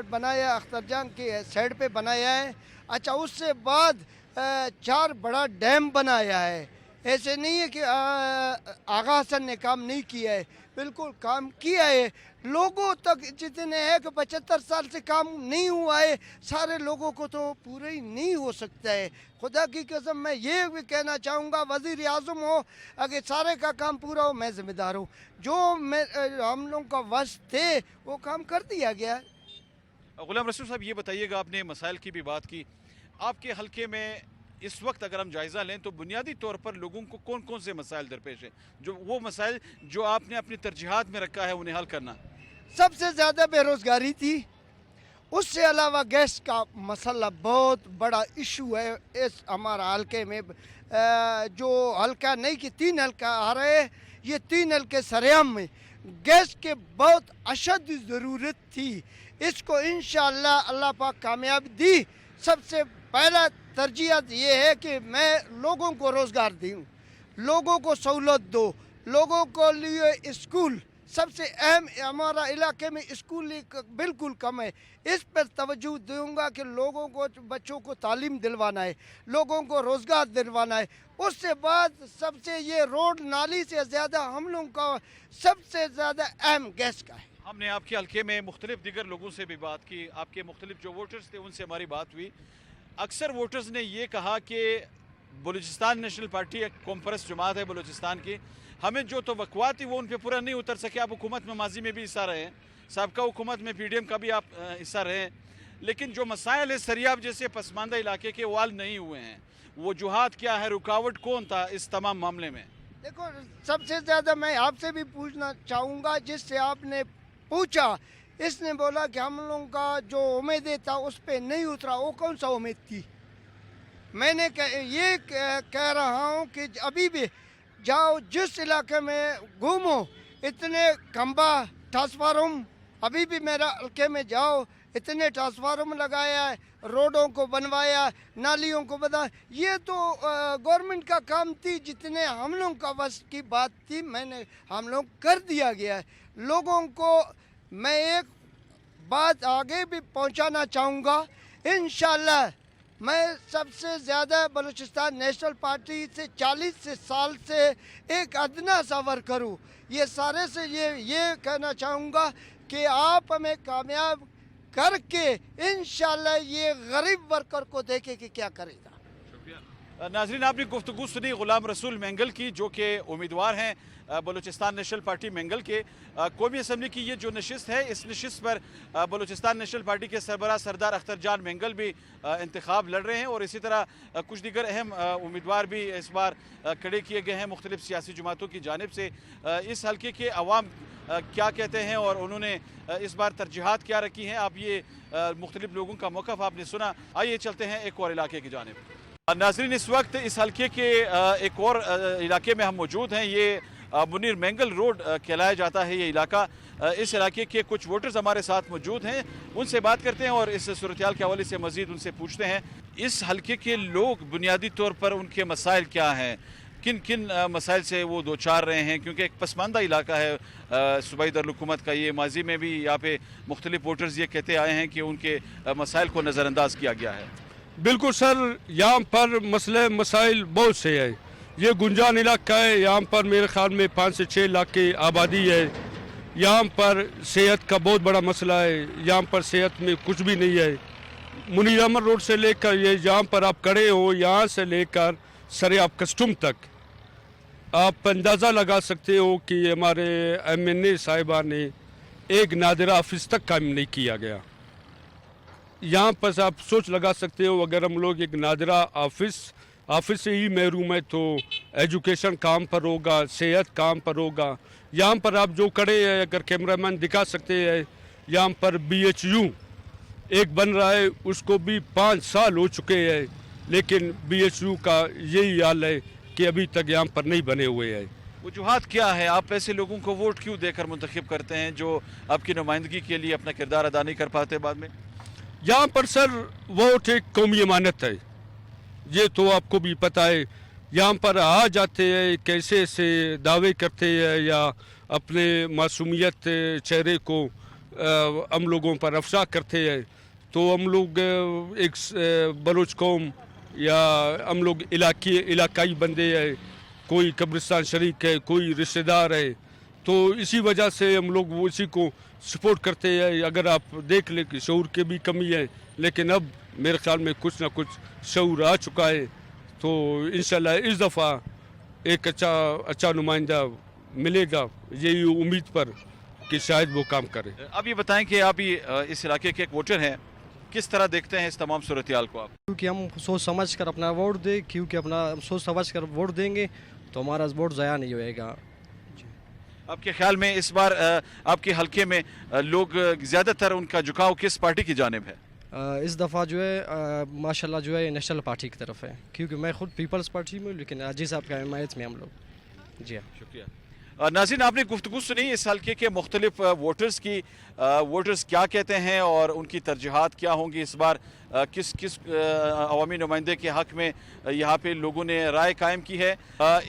بنایا اختر جان کی سائڈ پہ بنایا ہے. اچھا، اس سے بعد 4 بڑا ڈیم بنایا ہے. ایسے نہیں ہے کہ آغا حسن نے کام نہیں کیا ہے، بالکل کام کیا ہے. لوگوں تک جتنے ہیں کہ 75 سال سے کام نہیں ہوا ہے، سارے لوگوں کو تو پورا ہی نہیں ہو سکتا ہے. خدا کی قسم میں یہ بھی کہنا چاہوں گا، وزیر اعظم ہو، اگر سارے کا کام پورا ہو میں ذمہ دار ہوں. جو ہم لوگوں کا وقت تھے وہ کام کر دیا گیا. غلام رسول صاحب یہ بتائیے گا، آپ نے مسائل کی بھی بات کی، آپ کے حلقے میں اس وقت اگر ہم جائزہ لیں تو بنیادی طور پر لوگوں کو کون کون سے مسائل درپیش ہیں، جو وہ مسائل جو آپ نے اپنی ترجیحات میں رکھا ہے انہیں حل کرنا؟ سب سے زیادہ بے روزگاری تھی، اس سے علاوہ گیس کا مسئلہ بہت بڑا ایشو ہے اس ہمارا حلقے میں. جو حلقہ نہیں کہ 3 حلقہ آ رہے، یہ 3 حلقے سریام میں گیس کے بہت اشد ضرورت تھی. اس کو انشاءاللہ اللہ پاک کامیاب دی. سب سے پہلا ترجیحات یہ ہے کہ میں لوگوں کو روزگار دوں، لوگوں کو سہولت دو، لوگوں کو لیے اسکول. سب سے اہم ہمارا علاقے میں اسکول بالکل کم ہے، اس پر توجہ دوں گا کہ لوگوں کو، بچوں کو تعلیم دلوانا ہے، لوگوں کو روزگار دلوانا ہے. اس سے بعد سب سے یہ روڈ نالی سے زیادہ ہم لوگوں کا سب سے زیادہ اہم گیس کا ہے. ہم نے آپ کے حلقے میں مختلف دیگر لوگوں سے بھی بات کی، آپ کے مختلف جو ووٹرز تھے ان سے ہماری بات ہوئی. اکثر ووٹرز نے یہ کہا کہ بلوچستان نیشنل پارٹی ایک قوم پرست جماعت ہے بلوچستان کی، ہمیں جو توقعات تھی وہ ان پہ پورا نہیں اتر سکے. آپ حکومت میں ماضی میں بھی حصہ رہے ہیں، سابقہ حکومت میں PDM کا بھی آپ حصہ رہے ہیں، لیکن جو مسائل ہے سریاب جیسے پسماندہ علاقے کے وہ حل نہیں ہوئے ہیں. وجوہات کیا ہے، رکاوٹ کون تھا اس تمام معاملے میں؟ دیکھو، سب سے زیادہ میں آپ سے بھی پوچھنا چاہوں گا، جس سے آپ نے پوچھا اس نے بولا کہ ہم لوگوں کا جو امیدیں تھا اس پہ نہیں اترا. وہ کون سا امید تھی؟ میں نے یہ کہہ رہا ہوں کہ ابھی بھی جاؤ، جس علاقے میں گھومو، اتنے کھمبا ٹرانسفارم، ابھی بھی میرا علاقے میں جاؤ، اتنے ٹرانسفارم لگایا ہے، روڈوں کو بنوایا، نالیوں کو بنا. یہ تو گورنمنٹ کا کام تھی، جتنے ہم لوگوں کا بس کی بات تھی ہم لوگ کر دیا گیا ہے. لوگوں کو میں ایک بات آگے بھی پہنچانا چاہوں گا، انشاءاللہ میں سب سے زیادہ بلوچستان نیشنل پارٹی سے 40 سال سے ایک ادنا سا ورکر ہوں. یہ سارے سے یہ کہنا چاہوں گا کہ آپ ہمیں کامیاب کر کے انشاءاللہ یہ غریب ورکر کو دیکھیں کہ کیا کرے گا. ناظرین، آپ نے گفتگو سنی غلام رسول مینگل کی، جو کہ امیدوار ہیں بلوچستان نیشنل پارٹی مینگل کے. قومی اسمبلی کی یہ جو نشست ہے، اس نشست پر بلوچستان نیشنل پارٹی کے سربراہ سردار اختر جان مینگل بھی انتخاب لڑ رہے ہیں، اور اسی طرح کچھ دیگر اہم امیدوار بھی اس بار کھڑے کیے گئے ہیں مختلف سیاسی جماعتوں کی جانب سے. اس حلقے کے عوام کیا کہتے ہیں اور انہوں نے اس بار ترجیحات کیا رکھی ہیں، آپ یہ مختلف لوگوں کا موقف آپ نے سنا. آئیے چلتے ہیں ایک اور علاقے کی جانب. ناظرین، اس وقت اس حلقے کے ایک اور علاقے میں ہم موجود ہیں. یہ منیر مینگل روڈ کہلایا جاتا ہے یہ علاقہ. اس علاقے کے کچھ ووٹرز ہمارے ساتھ موجود ہیں، ان سے بات کرتے ہیں اور اس صورتحال کے حوالے سے مزید ان سے پوچھتے ہیں. اس حلقے کے لوگ بنیادی طور پر ان کے مسائل کیا ہیں؟ किन किन मसाइल से वो दो चार रहे हैं, क्योंकि एक पसमानदा इलाका है सूबाई दारुल-हुकूमत का। ये माजी में भी यहाँ पे मुख्तलिफ वोटर्स ये कहते आए हैं कि उनके मसाइल को नज़रअंदाज किया गया है। बिल्कुल सर, यहाँ पर मसले मसाइल बहुत से है। ये गुंजान इलाका है, यहाँ पर मेरे ख्याल में 5 से 6 लाख की आबादी है। यहाँ पर सेहत का बहुत बड़ा मसला है, यहाँ पर सेहत में कुछ भी नहीं है। मुनीर अहमद रोड से लेकर ये जहाँ पर आप खड़े हो, यहाँ से लेकर सरेआब कस्टम तक आप अंदाज़ा लगा सकते हो कि हमारे MNA साहिबा ने एक नादिरा ऑफिस तक काम नहीं किया गया। यहाँ पर आप सोच लगा सकते हो, अगर हम लोग एक नादिरा ऑफिस से ही महरूम है तो एजुकेशन काम पर होगा, सेहत काम पर होगा। यहाँ पर आप जो खड़े हैं, अगर कैमरामैन दिखा सकते हैं, यहाँ पर BHU एक बन रहा है, उसको भी 5 साल हो चुके हैं, लेकिन BHU का यही हाल है कि अभी तक यहाँ पर नहीं बने हुए हैं। वजूहात क्या है? आप ऐसे लोगों को वोट क्यों देकर मुंतखब करते हैं जो आपकी नुमाइंदगी के लिए अपना किरदार अदा नहीं कर पाते बाद में? यहाँ पर सर वोट एक कौमी अमानत है, ये तो आपको भी पता है। यहाँ पर आ जाते हैं, कैसे से दावे करते हैं या अपने मासूमियत चेहरे को हम लोगों पर अफशा करते हैं। तो हम लोग एक बलोच कौम या हम लोग इलाकाई बंदे हैं, कोई कब्रिस्तान शरीक है, कोई रिश्तेदार है, तो इसी वजह से हम लोग वो इसी को सपोर्ट करते हैं। अगर आप देख लें कि शऊर की भी कमी है, लेकिन अब मेरे ख्याल में कुछ ना कुछ शऊर आ चुका है। तो इंशाल्लाह इस दफ़ा एक अच्छा नुमाइंदा मिलेगा, यही उम्मीद पर कि शायद वो काम करे। अब ये बताएं कि आप ही इस इलाके के एक वोटर हैं, किस तरह देखते हैं इस तमाम सूरत-ए-हाल को आप? क्योंकि हम सोच समझ कर अपना वोट दें, क्योंकि अपना हम सोच समझ कर वोट देंगे तो हमारा वोट ज़ाया नहीं होएगा। आपके ख्याल में इस बार आपके हलके में लोग ज़्यादातर उनका झुकाव किस पार्टी की जानिब है? इस दफ़ा जो है माशाल्लाह जो है नेशनल पार्टी की तरफ है, क्योंकि मैं खुद पीपल्स पार्टी में हूँ, लेकिन अजीज़ साहब की हिमायत में हम लोग। जी हाँ, शुक्रिया। नाज़रीन, आपने गुफ्तगू सुनी इस हल्के के मुख्तलिफ वोटर्स की। वोटर्स क्या कहते हैं और उनकी तरजीहात क्या होंगी इस बार, किस अवामी नुमाइंदे के हक़ में यहाँ पे लोगों ने राय कायम की है।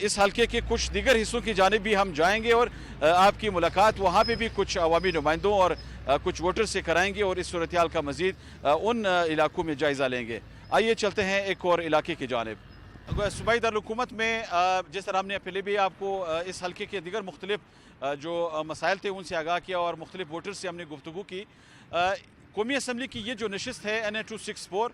इस हल्के के कुछ दीगर हिस्सों की जानिब भी हम जाएंगे और आपकी मुलाकात वहाँ पे भी कुछ अवामी नुमाइंदों और कुछ वोटर से कराएंगे और इस सूरत-ए-हाल का मज़ीद उन इलाकों में जायज़ा लेंगे। आइए चलते हैं एक और इलाके की जानिब। सूबाई दारुल-हुकूमत में जिस तरह हमने पहले भी आपको इस हल्के के दीगर मुख्तलिफ जो मसाइल थे उनसे आगाह किया और मुख्तलिफ वोटर्स से हमने गुफ्तगू की। कौमी असम्बली की ये जो नशिस्त है NA 264,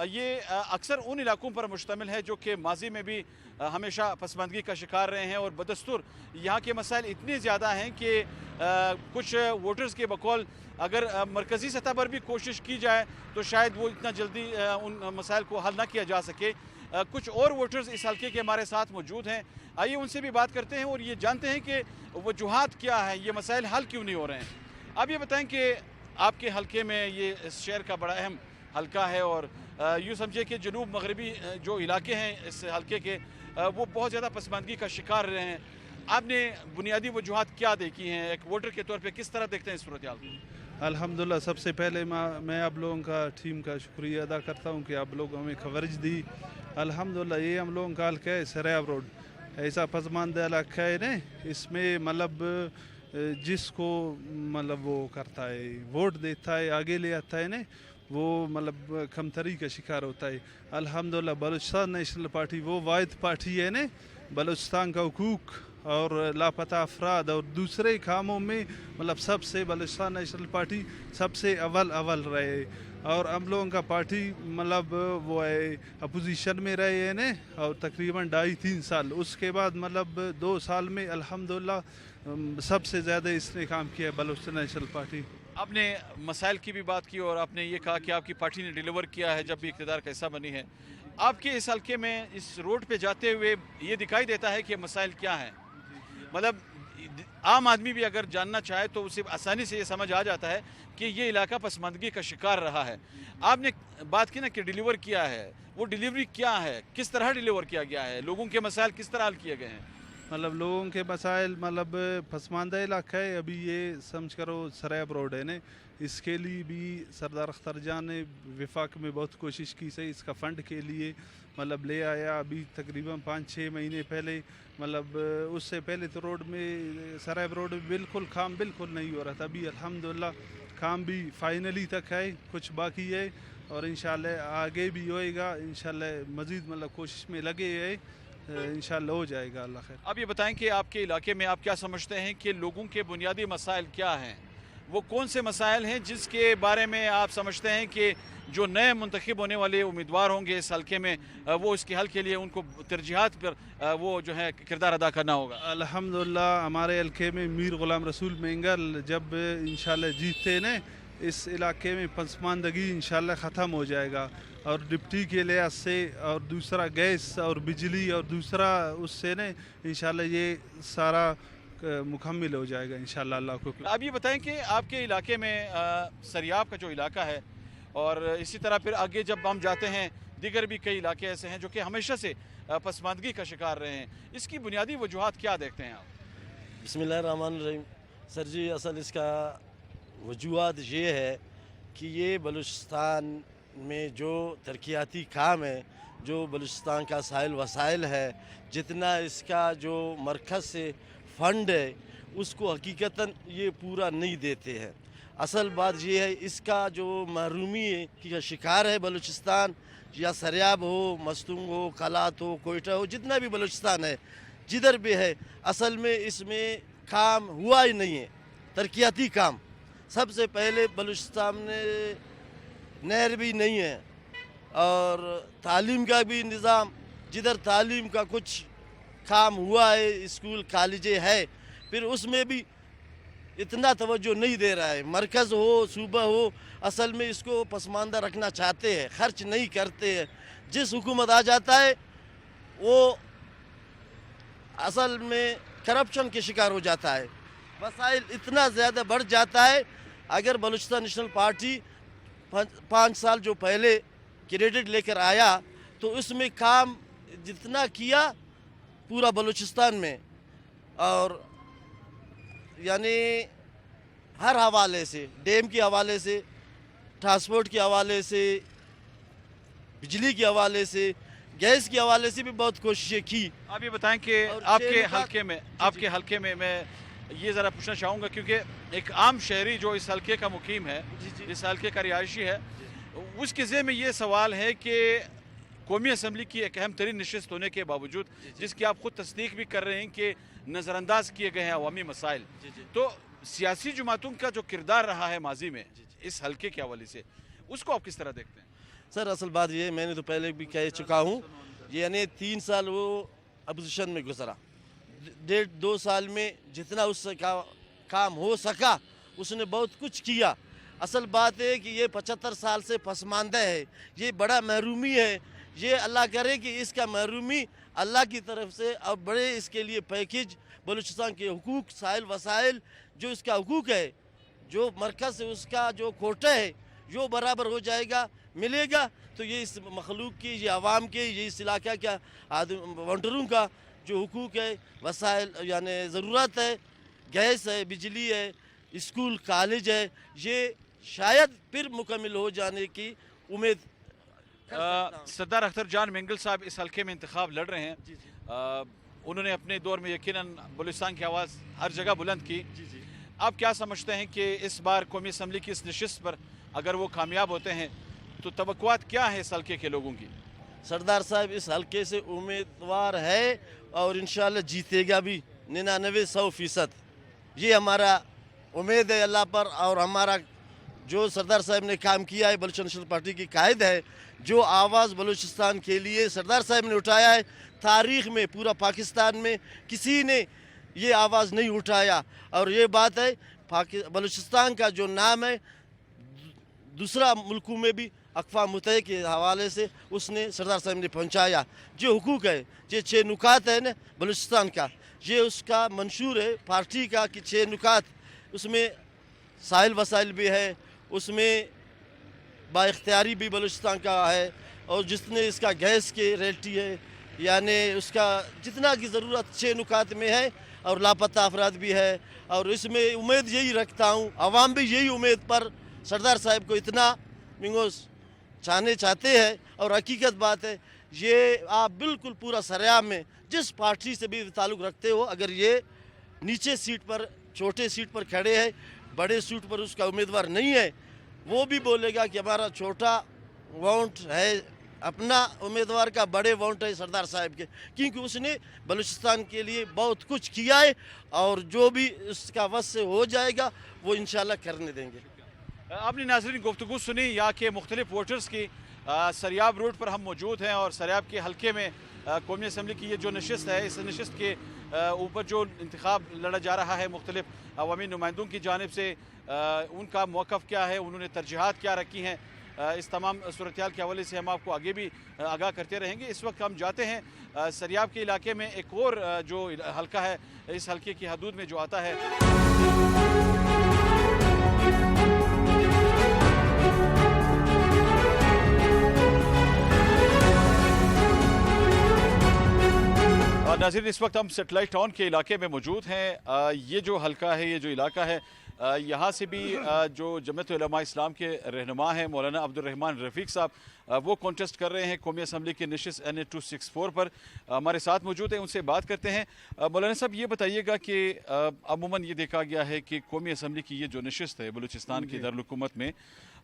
ये अक्सर उन इलाकों पर मुश्तमिल है जो कि माजी में भी हमेशा पसमानदगी का शिकार रहे हैं और बदस्तूर यहाँ के मसाइल इतने ज़्यादा हैं कि कुछ वोटर्स के बकौल अगर मरकज़ी सतह पर भी कोशिश की जाए तो शायद वो इतना जल्दी उन मसाइल को हल ना किया जा सके। कुछ और वोटर्स इस हल्के के हमारे साथ मौजूद हैं, आइए उनसे भी बात करते हैं और ये जानते हैं कि वजूहात क्या है, ये मसाइल हल क्यों नहीं हो रहे हैं। आप ये बताएं कि आपके हल्के में ये इस शहर का बड़ा अहम हल्का है और यूँ समझिए कि जनूब मगरबी जो इलाके हैं इस हल्के के वो बहुत ज़्यादा पसमानदगी का शिकार रहे हैं। आपने बुनियादी वजूहात क्या देखी हैं, एक वोटर के तौर पर किस तरह देखते हैं इस सूरत-ए-हाल को? अल्हम्दुलिल्लाह, सबसे पहले मैं आप लोगों का टीम का शुक्रिया अदा करता हूँ कि आप लोग हमें कवरेज दी। अल्हम्दुलिल्लाह, ये हम लोगों का हल्का है सरेआब रोड, ऐसा पसमानदा इलाका है ना, इसमें मतलब जिसको मतलब वो करता है वोट देता है आगे ले आता है ना, वो मतलब कमतरी का शिकार होता है। अल्हम्दुलिल्लाह बलूचिस्तान नेशनल पार्टी वो वाहिद पार्टी है ना, बलूचिस्तान का हुकूक और लापता अफराद और दूसरे कामों में मतलब सबसे बलूचिस्तान नेशनल पार्टी सबसे अव्वल रहे। और हम लोगों का पार्टी मतलब वो है अपोजिशन में रहे हैं ना, और तकरीबन 2.5-3 साल, उसके बाद मतलब 2 साल में अल्हम्दुलिल्लाह सबसे ज़्यादा इसने काम किया है बलूचिस्तान नेशनल पार्टी। आपने मसाइल की भी बात की और आपने ये कहा कि आपकी पार्टी ने डिलीवर किया है जब भी इक़्तिदार का हिस्सा बनी है। आपके इस हल्के में इस रोड पे जाते हुए ये दिखाई देता है कि मसाइल क्या हैं, मतलब आम आदमी भी अगर जानना चाहे तो उसे आसानी से ये समझ आ जाता है कि ये इलाका पसमानदगी का शिकार रहा है। आपने बात की ना कि डिलीवर किया है, वो डिलीवरी क्या है, किस तरह डिलीवर किया गया है, लोगों के मसाइल किस तरह हल किए गए हैं? मतलब लोगों के मसाइल मतलब पसमानदा इलाका है, अभी ये समझ करो सरेआब रोड है ना, इसके लिए भी सरदार अख्तर जान ने विफाक में बहुत कोशिश की सही इसका फ़ंड के लिए मतलब ले आया। अभी तकरीबन 5-6 महीने पहले मतलब उससे पहले तो रोड में सराय रोड में बिल्कुल काम बिल्कुल नहीं हो रहा था। अभी अल्हम्दुलिल्लाह काम भी फाइनली तक है, कुछ बाकी है और इंशाल्लाह आगे भी होएगा। इंशाल्लाह मज़ीद मतलब कोशिश में लगे है, इंशाल्लाह हो जाएगा। अल्लाह खैर। अब ये बताएं कि आपके इलाके में आप क्या समझते हैं कि लोगों के बुनियादी मसाइल क्या हैं, वो कौन से मसाइल हैं जिसके बारे में आप समझते हैं कि जो नए मुंतखब होने वाले उम्मीदवार होंगे इस हल्के में वो इसके हल के लिए उनको तरजीहात पर वो जो है किरदार अदा करना होगा? अल्हम्दुलिल्लाह हमारे हल्के में मीर गुलाम रसूल मेंगल जब इंशाल्लाह जीतते न इस इलाके में पसमानदगी इंशाल्लाह ख़त्म हो जाएगा और डिप्टी के लिहाज से और दूसरा गैस और बिजली और दूसरा उससे न इंशाल्लाह ये सारा मुकम्मल हो जाएगा इंशाल्लाह। अल्लाह को। अब ये बताएं कि आपके इलाके में सरियाब का जो इलाका है और इसी तरह फिर आगे जब हम जाते हैं दीगर भी कई इलाके ऐसे हैं जो कि हमेशा से पसमानदगी का शिकार रहे हैं, इसकी बुनियादी वजूहात क्या देखते हैं आप? बिस्मिल्लाहिर्रहमानिर्रहीम। सर जी असल इसका वजूहात ये है कि ये बलूचिस्तान में जो तरक्याती काम है, जो बलूचिस्तान का साहिल वसाइल है, जितना इसका जो मरकज़ से फ़ंड है उसको हकीकतन ये पूरा नहीं देते हैं। असल बात ये है इसका जो महरूमी का शिकार है बलूचिस्तान, या सरियाब हो, मस्तूंग हो, कलात हो, कोयटा हो, जितना भी बलूचिस्तान है जिधर भी है असल में इसमें काम हुआ ही नहीं है। तरक्याती काम सबसे पहले बलूचिस्तान में नहर भी नहीं है और तालीम का भी निज़ाम, जिधर तालीम का कुछ काम हुआ है स्कूल कॉलेजें है फिर उसमें भी इतना तवज्जो नहीं दे रहा है। मरकज़ हो सूबा हो असल में इसको पसमानदा रखना चाहते हैं, खर्च नहीं करते हैं। जिस हुकूमत आ जाता है वो असल में करप्शन के शिकार हो जाता है, वसाइल इतना ज़्यादा बढ़ जाता है। अगर बलूचिस्तान नेशनल पार्टी 5 साल जो पहले क्रेडिट लेकर आया तो उसमें काम जितना किया पूरा बलूचिस्तान में और यानी हर हवाले से, डैम के हवाले से, ट्रांसपोर्ट के हवाले से, बिजली के हवाले से, गैस के हवाले से भी बहुत कोशिशें की। आप ये बताएं कि आपके हल्के में मैं ये ज़रा पूछना चाहूँगा क्योंकि एक आम शहरी जो इस हल्के का मुकीम है, इस हल्के का रिहायशी है, उसके ज़हन में ये सवाल है कि कौमी असम्बली की एक अहम तरीन नशिस्त होने के बावजूद जिसकी आप खुद तस्दीक भी कर रहे हैं कि नज़रअंदाज किए गए हैं अवामी मसाइल, तो सियासी जमातों का जो किरदार रहा है माजी में इस हल्के के हवाले से उसको आप किस तरह देखते हैं? सर असल बात ये मैंने तो पहले भी कह चुका हूँ, यानी 3 साल वो अपोजिशन में गुजरा, 1.5-2 साल में जितना उससे काम हो सका उसने बहुत कुछ किया। असल बात है कि ये 75 साल से पसमानदा है, ये बड़ा महरूमी है। ये अल्लाह करे कि इसका महरूमी अल्लाह की तरफ से अब बड़े इसके लिए पैकेज बलूचिस्तान के हुकूक साहिल वसाइल जो इसका हुकूक है, जो मरकज़ से उसका जो कोटा है जो बराबर हो जाएगा मिलेगा तो ये इस मखलूक की, ये आवाम के, ये इस इलाका का वंडरों का जो हुकूक है, वसाइल यानी ज़रूरत है, गैस है, बिजली है, स्कूल कॉलेज है, ये शायद फिर मुकम्मल हो जाने की उम्मीद। सरदार अख्तर जान मेंगल साहब इस हल्के में इंतखाब लड़ रहे हैं। उन्होंने अपने दौर में यकीनन बलूचिस्तान की आवाज़ हर जगह बुलंद की। आप क्या समझते हैं कि इस बार कौमी असम्बली की इस नशिस्त पर अगर वो कामयाब होते हैं तो तवक्कुआत क्या है इस हल्के के लोगों की? सरदार साहब इस हल्के से उम्मीदवार है और इंशाल्लाह जीतेगा भी 99-100%। ये हमारा उम्मीद है अल्लाह पर। और हमारा जो सरदार साहब ने काम किया है, बलूचिस्तान नेशनल पार्टी की कायद है, जो आवाज़ बलूचिस्तान के लिए सरदार साहब ने उठाया है, तारीख़ में पूरा पाकिस्तान में किसी ने ये आवाज़ नहीं उठाया। और ये बात है बलूचिस्तान का जो नाम है दूसरा मुल्कों में भी अक़वाम मुत्तहिदा के हवाले से उसने सरदार साहब ने पहुँचाया। जो हुकूक है, ये 6 नुकात है ना बलूचिस्तान का, ये उसका मंशूर है पार्टी का कि 6 नुकात, उसमें साहिल वसाइल भी है, उसमें बाइख्तियारी भी बलूचिस्तान का है, और जितने इसका गैस के रेलटी है यानी उसका जितना की ज़रूरत 6 नुकात में है, और लापता अफराद भी है। और इसमें उम्मीद यही रखता हूँ, आवाम भी यही उम्मीद पर सरदार साहब को इतना मिंगोस चाहने चाहते हैं। और हकीकत बात है, ये आप बिल्कुल पूरा सरेआम में जिस पार्टी से भी ताल्लुक़ रखते हो, अगर ये नीचे सीट पर, छोटे सीट पर खड़े हैं, बड़े सीट पर उसका उम्मीदवार नहीं है, वो भी बोलेगा कि हमारा छोटा वोट है अपना उम्मीदवार का, बड़े वोट है सरदार साहब के, क्योंकि उसने बलूचिस्तान के लिए बहुत कुछ किया है और जो भी उसका वश से हो जाएगा वो इंशाल्लाह करने देंगे। आपने नाज़रीन गुफ्तगू सुनी यहाँ के मुख्तलिफ वोटर्स की। सरियाब रोड पर हम मौजूद हैं और सरियाब के हल्के में कौमी असम्बली की ये जो नशिस्त है, इस नशिस्त के ऊपर जो इंतखाब लड़ा जा रहा है मुख्तलिफ अवामी नुमाइंदों की जानिब से, उनका मौक़िफ़ क्या है, उन्होंने तरजीहात क्या रखी हैं, इस तमाम सूरत-ए-हाल के हवाले से हम आपको आगे भी आगाह करते रहेंगे। इस वक्त हम जाते हैं सरियाब के इलाके में, एक और जो हल्का है इस हल्के की हदूद में जो आता है। नाज़रीन, इस वक्त हम सेटेलाइट टाउन के इलाके में मौजूद हैं। ये जो हल्का है, ये जो इलाका है, यहाँ से भी जो जमीयत उलमा इस्लाम के रहनुमा हैं मौलाना अब्दुल रहमान रफ़ीक साहब, वो कॉन्टेस्ट कर रहे हैं कौमी असम्बली की नशिस्त NA 264 पर। हमारे साथ मौजूद हैं, उनसे बात करते हैं। मौलाना साहब, ये बताइएगा कि अमूमन ये देखा गया है कि कौमी असम्बली की ये जो नशिस्त है बलूचिस्तान की दारुल-हुकूमत में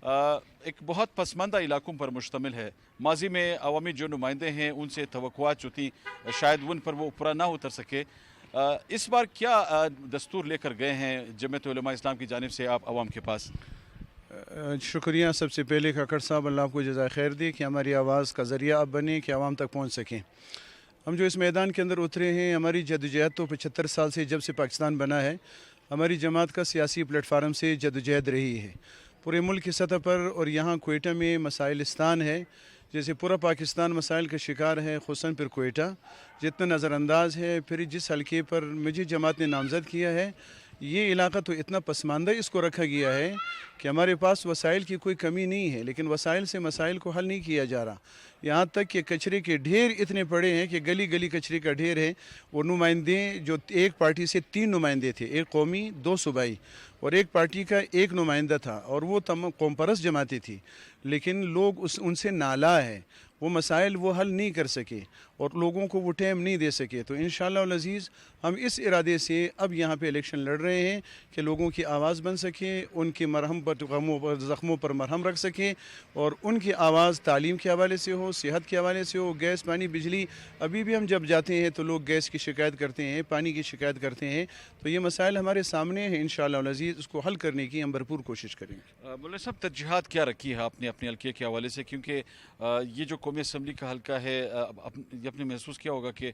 एक बहुत पसमानदा इलाकों पर मुश्तमिल है। माजी में अवामी जो नुमाइंदे हैं उनसे तवक्कुआत जो थी शायद उन पर वो पूरा ना उतर सके। इस बार क्या दस्तूर लेकर गए हैं जमीयत उलमा इस्लाम की जानिब से आप अवाम के पास? शुक्रिया। सबसे पहले काकड़ साहब, अल्लाह आपको जज़ाए खैर दे कि हमारी आवाज़ का ज़रिया अब बने कि आवाम तक पहुँच सकें। हम जो इस मैदान के अंदर उतरे हैं, हमारी जदोजहद तो 75 साल से जब से पाकिस्तान बना है, हमारी जमात का सियासी प्लेटफार्म से जदोजहद रही है पूरे मुल्क की सतह पर। और यहाँ कोयटा में मसाइलिस्तान है, जैसे पूरा पाकिस्तान मसाइल का शिकार है, खुसन फिर कोयटा जितना नज़रअंदाज है। फिर जिस हल्के पर मुझे जमात ने नामज़द किया है, ये इलाका तो इतना पसमानदा इसको रखा गया है कि हमारे पास वसाइल की कोई कमी नहीं है, लेकिन वसाइल से मसाइल को हल नहीं किया जा रहा। यहाँ तक कि कचरे के ढेर इतने पड़े हैं कि गली गली कचरे का ढेर है। वो नुमाइंदे जो एक पार्टी से 3 नुमाइंदे थे, एक कौमी 2 सूबाई, और एक पार्टी का 1 नुमाइंदा था, और वो तमाम कौम परस्त जमाती थी, लेकिन लोग उनसे नाला है, वो मसाइल वो हल नहीं कर सके और लोगों को वो टाइम नहीं दे सके। तो इंशाअल्लाह अज़ीज़ हम इस इरादे से अब यहाँ पे इलेक्शन लड़ रहे हैं कि लोगों की आवाज़ बन सके, उनके मरहम पर, गमों पर, ज़ख्मों पर मरहम रख सके, और उनकी आवाज़ तालीम के हवाले से हो, सेहत के हवाले से हो, गैस, पानी, बिजली। अभी भी हम जब जाते हैं तो लोग गैस की शिकायत करते हैं, पानी की शिकायत करते हैं। तो ये मसाइल हमारे सामने हैं, इंशाअल्लाह अज़ीज़ उसको हल करने की हम भरपूर कोशिश करेंगे। मौलाना साहब, तरजीहात क्या रखी है आपने अपने हल्के के हवाले से? क्योंकि ये जो कौमी असम्बली का हल्का है, आपने महसूस किया होगा कि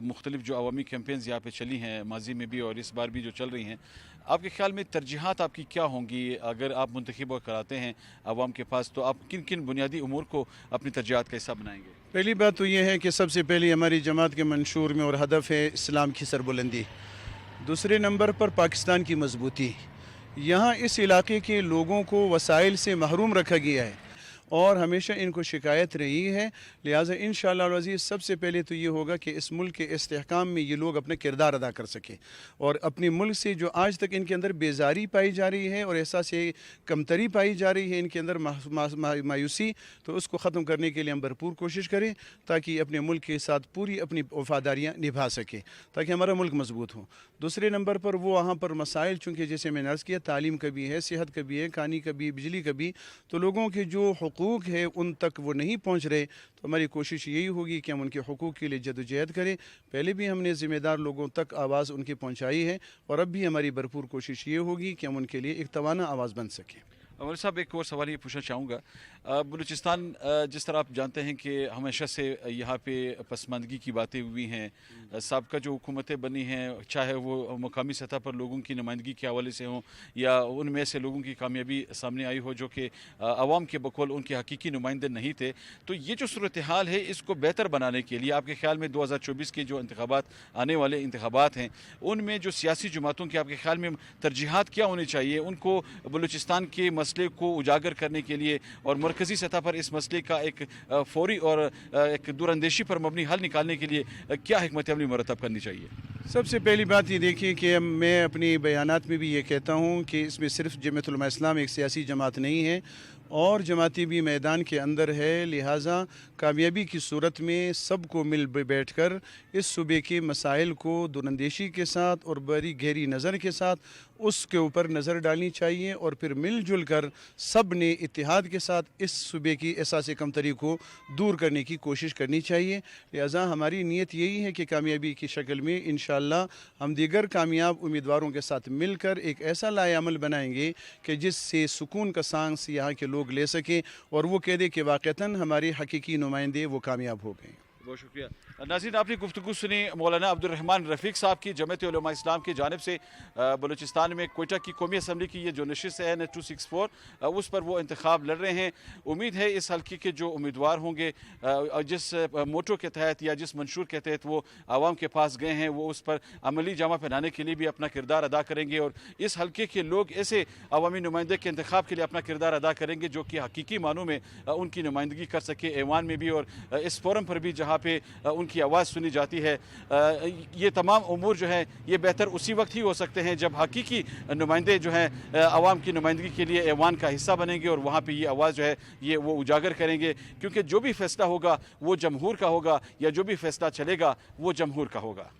मुख्तलिफ जो अवामी कैंपेन्स यहाँ पे चली हैं माजी में भी और इस बार भी जो चल रही हैं, आपके ख्याल में तरजीहात आपकी क्या होंगी अगर आप मुंतखब कराते हैं अवाम के पास? तो आप किन किन बुनियादी उमूर को अपनी तरजीहात का हिस्सा बनाएंगे? पहली बात तो ये है कि सबसे पहले हमारी जमात के मंशूर में और हदफ है इस्लाम की सरबुलंदी। दूसरे नंबर पर पाकिस्तान की मजबूती। यहाँ इस इलाके के लोगों को वसाइल से महरूम रखा गया है और हमेशा इनको शिकायत रही है। लिहाजा इंशाअल्लाह अज़ीज़ सबसे पहले तो ये होगा कि इस मुल्क के इस्तेहकाम में ये लोग अपना किरदार अदा कर सकें, और अपने मुल्क से जो आज तक इनके अंदर बेजारी पाई जा रही है और एहसास कमतरी पाई जा रही है, इनके अंदर मायूसी, तो उसको ख़त्म करने के लिए हम भरपूर कोशिश करें ताकि अपने मुल्क के साथ पूरी अपनी वफादारियाँ निभा सकें, ताकि हमारा मुल्क मजबूत हो। दूसरे नंबर पर वो वहाँ पर मसाइल, चूँकि जैसे मैंने अर्ज़ किया, तालीम का भी है, सेहत का भी है, खानी का भी, बिजली का भी, तो लोगों के जो हुकूक है उन तक वो नहीं पहुंच रहे। तो हमारी कोशिश यही होगी कि हम उनके हुकूक के लिए जदोजहद करें। पहले भी हमने ज़िम्मेदार लोगों तक आवाज़ उनकी पहुंचाई है और अब भी हमारी भरपूर कोशिश ये होगी कि हम उनके लिए एक तवाना आवाज़ बन सकें। मौलाना साहब, एक और सवाल ये पूछना चाहूँगा। बलूचिस्तान जिस तरह आप जानते हैं कि हमेशा से यहाँ पे पसमानदगी की बातें हुई हैं, साबका जो हुकूमतें बनी हैं, चाहे वो मुकामी सतह पर लोगों की नुमाइंदगी के हवाले से हों या उनमें से लोगों की कामयाबी सामने आई हो जो कि आवाम के बकौल उनके हकीकी नुमाइंदे नहीं थे। तो ये जो सूरत हाल है, इसको बेहतर बनाने के लिए आपके ख्याल में 2024 के जो इंतखाबात आने वाले इंतखाबात हैं, उनमें जो सियासी जमातों की आपके ख्याल में तरजीहात क्या होनी चाहिए? उनको बलूचिस्तान के मसले को उजागर करने के लिए और मरकज़ी सतह पर इस मसले का एक फौरी और एक दूरअंदेशी पर मबनी हल निकालने के लिए क्या हिकमत अमली मुरतब करनी चाहिए? सबसे पहली बात ये देखिए कि मैं अपनी बयानात में भी ये कहता हूँ कि इसमें सिर्फ जमात उलमा इस्लाम एक सियासी जमात नहीं है और जमाती भी मैदान के अंदर है, लिहाजा कामयाबी की सूरत में सबको मिल बैठ कर इस सूबे के मसाइल को दूरअंदेशी के साथ और बड़ी गहरी नज़र के साथ उसके ऊपर नज़र डालनी चाहिए और फिर मिलजुल कर सब ने इत्तेहाद के साथ इस सूबे की एहसास कमतरी को दूर करने की कोशिश करनी चाहिए। लिहाजा हमारी नीयत यही है कि कामयाबी की शक्ल में इंशाअल्लाह हम दीगर कामयाब उम्मीदवारों के साथ मिलकर एक ऐसा लाएअमल बनाएंगे कि जिससे सुकून का सांस यहाँ के लोग ले सकें और वो कह दे कि वाक़तन हमारे हकीकी नुमाइंदे वो कामयाब हो गए। बहुत शुक्रिया नाज़रीन, आपने गुफ्तगू सुनी मौलाना अब्दुल रहमान रफ़ीक साहब की जमात उलमा इस्लाम की जानिब से बलूचिस्तान में कोयटा की कौमी असम्बली की ये जो नशिस्त है NH 264 उस पर वो इंतखाब लड़ रहे हैं। उम्मीद है इस हल्के के जो उम्मीदवार होंगे जिस मोटो के तहत या जिस मंशूर के तहत वो आवाम के पास गए हैं वो उस पर अमली जामा पहनाने के लिए भी अपना किरदार अदा करेंगे और इस हल्के के लोग ऐसे अवामी नुमाइंदे के इंतखाब के लिए अपना किरदार अदा करेंगे जो कि हकीकी मानों में उनकी नुमाइंदगी कर सके ऐवान में भी और इस फोरम पर भी जहाँ पे उनकी आवाज़ सुनी जाती है। ये तमाम उमूर जो है ये बेहतर उसी वक्त ही हो सकते हैं जब हकीकी नुमाइंदे जो हैं आवाम की नुमाइंदगी के लिए ऐवान का हिस्सा बनेंगे और वहाँ पे ये आवाज़ जो है ये वो उजागर करेंगे, क्योंकि जो भी फैसला होगा वो जमहूर का होगा या जो भी फैसला चलेगा वो जमहूर का होगा।